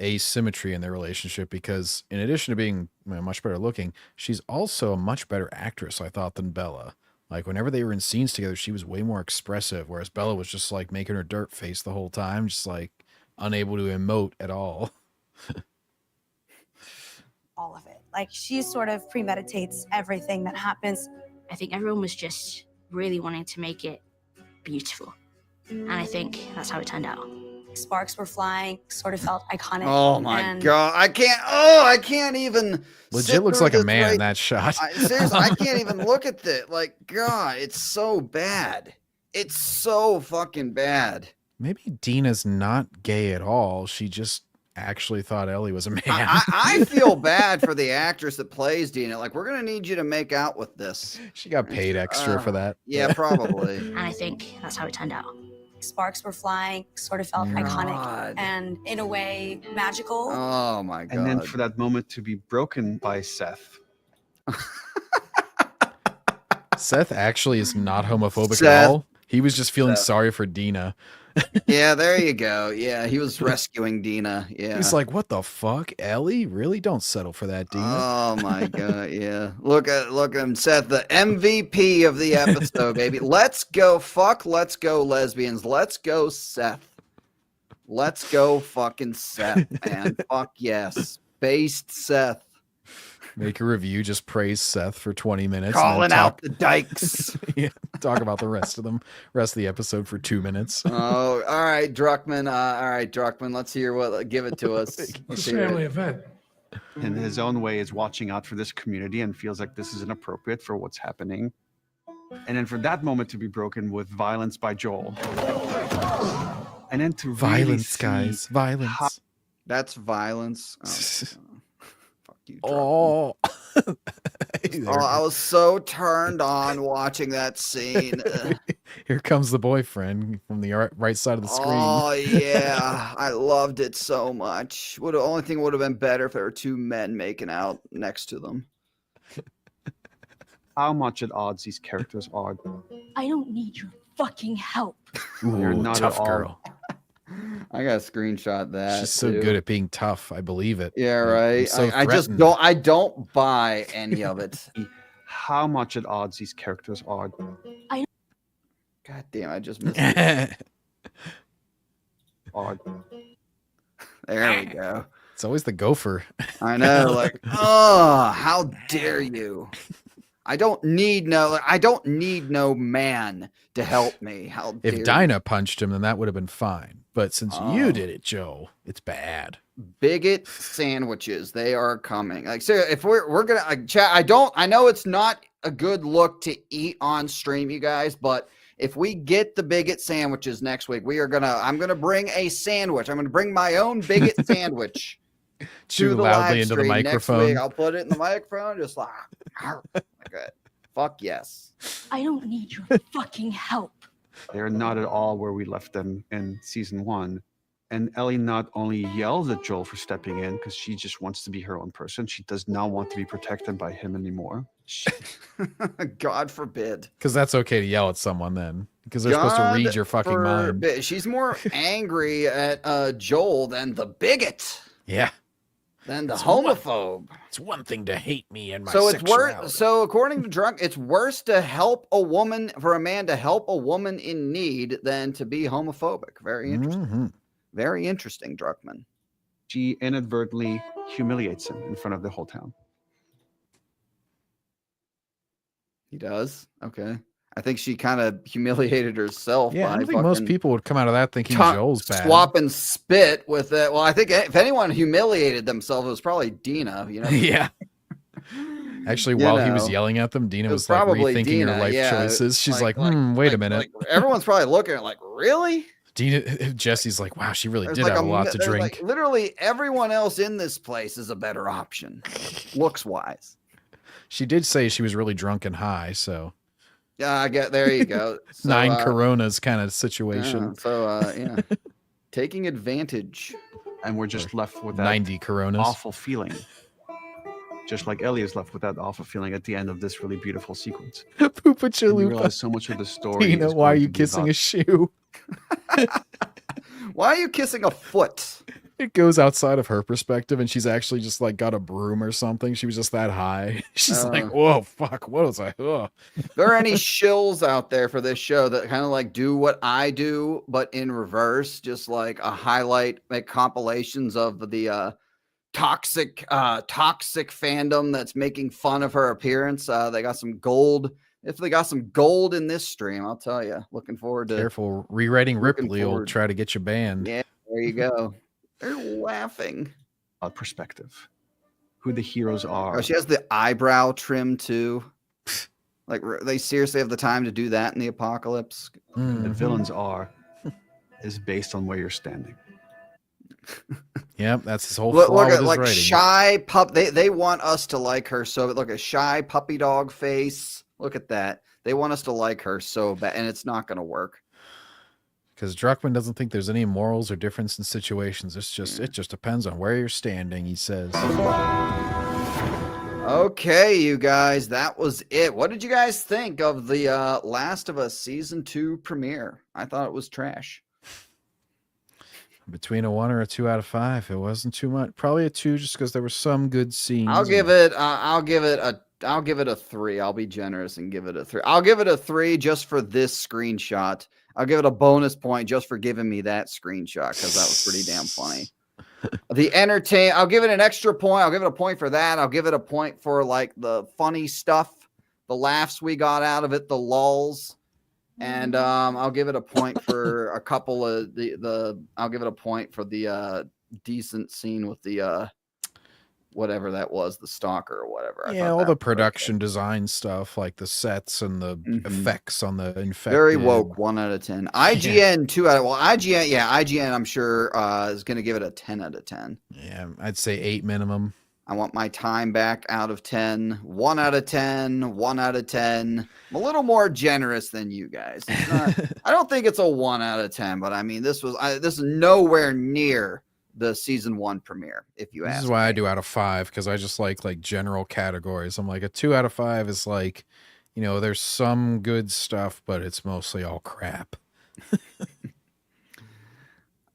asymmetry in their relationship because in addition to being much better looking, she's also a much better actress, I thought, than Bella. Like, whenever they were in scenes together, she was way more expressive, whereas Bella was just, like, making her dirt face the whole time, just, like, unable to emote at all. All of it. Like, she sort of premeditates everything that happens. I think everyone was just really wanting to make it beautiful. And I think that's how it turned out. Sparks were flying, sort of felt iconic. Oh my God. I can't even. Legit looks like a man in that shot. Seriously, I can't even look at that. Like, God, it's so bad. It's so fucking bad. Maybe Dina's not gay at all. She just actually thought Ellie was a man. I feel bad for the actress that plays Dina. Like, we're gonna need you to make out with this. She got paid extra for that. Yeah, probably. And I think that's how it turned out. Sparks were flying, sort of felt iconic and in a way magical. Oh my God. And then for that moment to be broken by Seth. Seth actually is not homophobic Seth. at all. He was just feeling Seth. sorry for Dina. Yeah, there you go. Yeah, he was rescuing Dina. Yeah. He's like, what the fuck? Ellie? Really? Don't settle for that, Dina. Oh my God. Yeah. Look at him, Seth, the MVP of the episode, baby. Let's go. Let's go, lesbians. Let's go, Seth. Let's go, fucking Seth, man. Fuck yes. Based Seth. Make a review, just praise Seth for 20 minutes. Calling out the dykes. Yeah, talk about the rest of the episode for 2 minutes. Oh, all right, Druckman. All right, Druckman. Let's hear what. Give it to us. It's a family event. In his own way, is watching out for this community and feels like this is inappropriate for what's happening. And then for that moment to be broken with violence by Joel. And then to violence, guys. Violence. That's violence. Oh, fuck you. Oh. I was so turned on watching that scene. Here comes the boyfriend from the right side of the screen. Oh yeah, I loved it so much. The only thing would have been better if there were two men making out next to them. How much at odds these characters are. I don't need your fucking help. They're not tough at all. girl. I gotta screenshot that. She's so too. good at being tough. I believe it. Yeah, right. So I just don't. I don't buy any of it. How much at odds these characters are. God damn! I just missed it. Odd. There we go. It's always the gopher. I know. Like, oh, how dare you? I don't need no man to help me. How dare If Dinah punched him, then that would have been fine. But since you did it, Joe, it's bad. Bigot sandwiches, they are coming. Like, so if we're gonna like, chat, I know it's not a good look to eat on stream, you guys, but if we get the Bigot sandwiches next week, I'm gonna bring a sandwich. I'm gonna bring my own Bigot sandwich. Chew loudly into the microphone. Next week. I'll put it in the microphone, just like that. Fuck yes. I don't need your fucking help. They're not at all where we left them in season 1. And Ellie not only yells at Joel for stepping in because she just wants to be her own person. She does not want to be protected by him anymore. God forbid. Because that's okay to yell at someone then. Because they're supposed to read your fucking mind. She's more angry at Joel than the bigot. Yeah. Than the homophobe. It's one thing to hate me and my so sexuality. It's worse. So according to Drunk, it's worse to help a woman, for a man to help a woman in need than to be homophobic. Very interesting. Mm-hmm. Very interesting, Druckman. She inadvertently humiliates him in front of the whole town. He does? Okay. I think she kind of humiliated herself. Yeah, by I don't think most people would come out of that thinking Joel's bad. Swap and spit with it. Well, I think if anyone humiliated themselves, it was probably Dina. You know? Yeah. Actually, while he was yelling at them, Dina was like rethinking Dina, her life choices. She's like, wait a minute. Everyone's probably looking at like, really? Jesse's like, wow, she really did like have a lot to drink. Like, literally everyone else in this place is a better option, looks wise. She did say she was really drunk and high, so. Yeah, I get there. You go. So, 9 Coronas kind of situation. Yeah, taking advantage, and we're just left with that 90 Coronas. Awful feeling. Just like Ellie is left with that awful feeling at the end of this really beautiful sequence. Poopa Chalupa. You realize so much of the story. Dina, why are you kissing a shoe? Why are you kissing a foot? It goes outside of her perspective, and she's actually just like got a broom or something. She was just that high. She's like, whoa, fuck, what was I? Ugh. There are any shills out there for this show that kind of like do what I do, but in reverse, just like a highlight, make compilations of the toxic fandom that's making fun of her appearance. They got some gold. If they got some gold in this stream, I'll tell you. Looking forward to. Careful, rewriting Ripley will try to get you banned. Yeah, there you go. They're laughing. Perspective. Who the heroes are. Oh, she has the eyebrow trim too. Like they seriously have the time to do that in the apocalypse. The villains are is based on where you're standing. Yep, that's his whole Look, flaw look with at his like writing. shy pup. They want us to like her so. Look, a shy puppy dog face. Look at that. They want us to like her so bad, and it's not going to work. Because Druckman doesn't think there's any morals or difference in situations. It just depends on where you're standing, he says. Okay, you guys, that was it. What did you guys think of the Last of Us Season 2 premiere? I thought it was trash. Between a 1 or a 2 out of 5, it wasn't too much. Probably a 2, just because there were some good scenes. I'll give it a 3. I'll be generous and give it a 3. I'll give it a 3 just for this screenshot. I'll give it a bonus point just for giving me that screenshot because that was pretty damn funny. I'll give it an extra point. I'll give it a point for that. I'll give it a point for like the funny stuff, the laughs we got out of it, the lulls. And I'll give it a point for a couple of I'll give it a point for the decent scene with the whatever that was, the Stalker or whatever. Yeah, all the production design stuff, like the sets and the effects on the infected. Very woke, 1 out of 10. IGN 2 out of IGN I'm sure is going to give it a 10 out of 10. Yeah, I'd say 8 minimum. I want my time back out of 10. 1 out of 10. 1 out of 10. I'm a little more generous than you guys. It's not, I don't think it's a 1 out of 10, but I mean this is nowhere near the season 1 premiere. If you ask, this is why I do out of 5 because I just like general categories. I'm like a 2 out of 5 is like, there's some good stuff, but it's mostly all crap.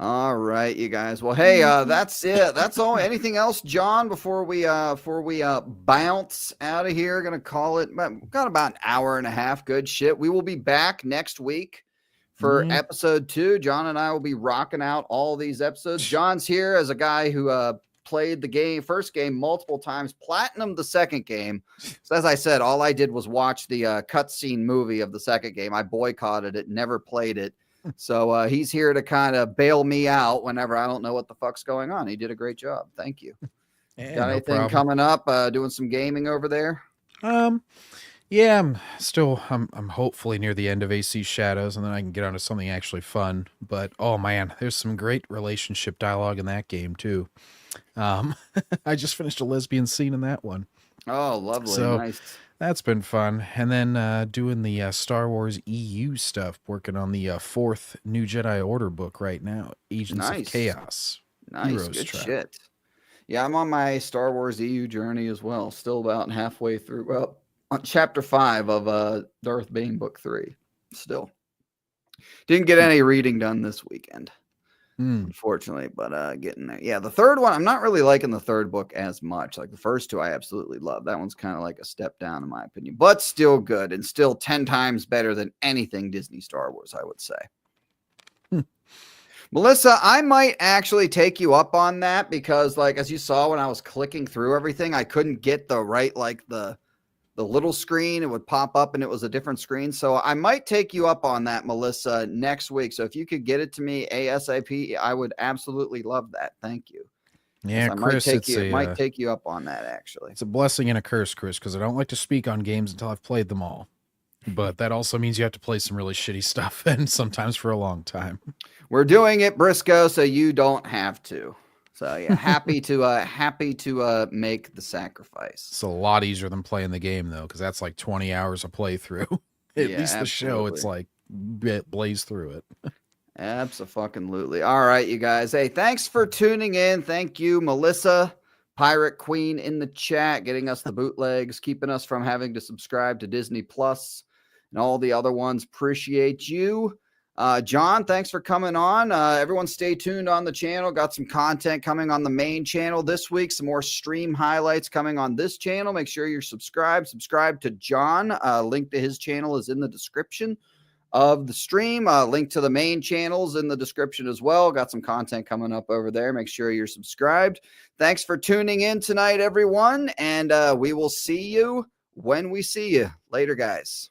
All right, you guys. Well, hey, that's it. That's all. Anything else, John? Before we bounce out of here, gonna call it. Got about an hour and a half. Good shit. We will be back next week for episode 2. John and I will be rocking out all these episodes. John's here as a guy who played the first game multiple times, platinumed the second game. So as I said, all I did was watch the cutscene movie of the second game. I boycotted it, never played it. So he's here to kind of bail me out whenever I don't know what the fuck's going on. He did a great job. Thank you. Yeah, got anything coming up? Doing some gaming over there? Yeah, I'm hopefully near the end of AC Shadows, and then I can get onto something actually fun. But oh man, there's some great relationship dialogue in that game too. I just finished a lesbian scene in that one. Oh, lovely. So, nice. That's been fun. And then doing the Star Wars EU stuff, working on the 4th New Jedi Order book right now, Agents of Chaos. Nice, Heroes good Trap. shit. Yeah, I'm on my Star Wars EU journey as well. Still about halfway through. Well, on chapter 5 of Darth Bane book 3. Still. Didn't get any reading done this weekend. Unfortunately, but getting there. Yeah, the third one, I'm not really liking the third book as much. Like the first 2, I absolutely love. That one's kind of like a step down in my opinion, but still good and still 10 times better than anything Disney Star Wars, I would say. Melissa, I might actually take you up on that because, like, as you saw when I was clicking through everything, I couldn't get the right, like the little screen. It would pop up and it was a different screen. So I might take you up on that, Melissa, next week. So if you could get it to me ASAP, I would absolutely love that. Thank you. Yeah, I Chris, might take you up on that, actually. It's a blessing and a curse, Chris, because I don't like to speak on games until I've played them all. But that also means you have to play some really shitty stuff, and sometimes for a long time. We're doing it, Briscoe, so you don't have to. So yeah, happy to make the sacrifice. It's a lot easier than playing the game though, because that's like 20 hours of playthrough. At least the show, it's like blaze through it. Absolutely. All right, you guys. Hey, thanks for tuning in. Thank you, Melissa, Pirate Queen in the chat, getting us the bootlegs, keeping us from having to subscribe to Disney Plus and all the other ones. Appreciate you. John, thanks for coming on. Everyone stay tuned on the channel. Got some content coming on the main channel this week. Some more stream highlights coming on this channel. Make sure you're subscribed. Subscribe to John. Link to his channel is in the description of the stream. Link to the main channels in the description as well. Got some content coming up over there. Make sure you're subscribed. Thanks for tuning in tonight, everyone. And we will see you when we see you. Later, guys.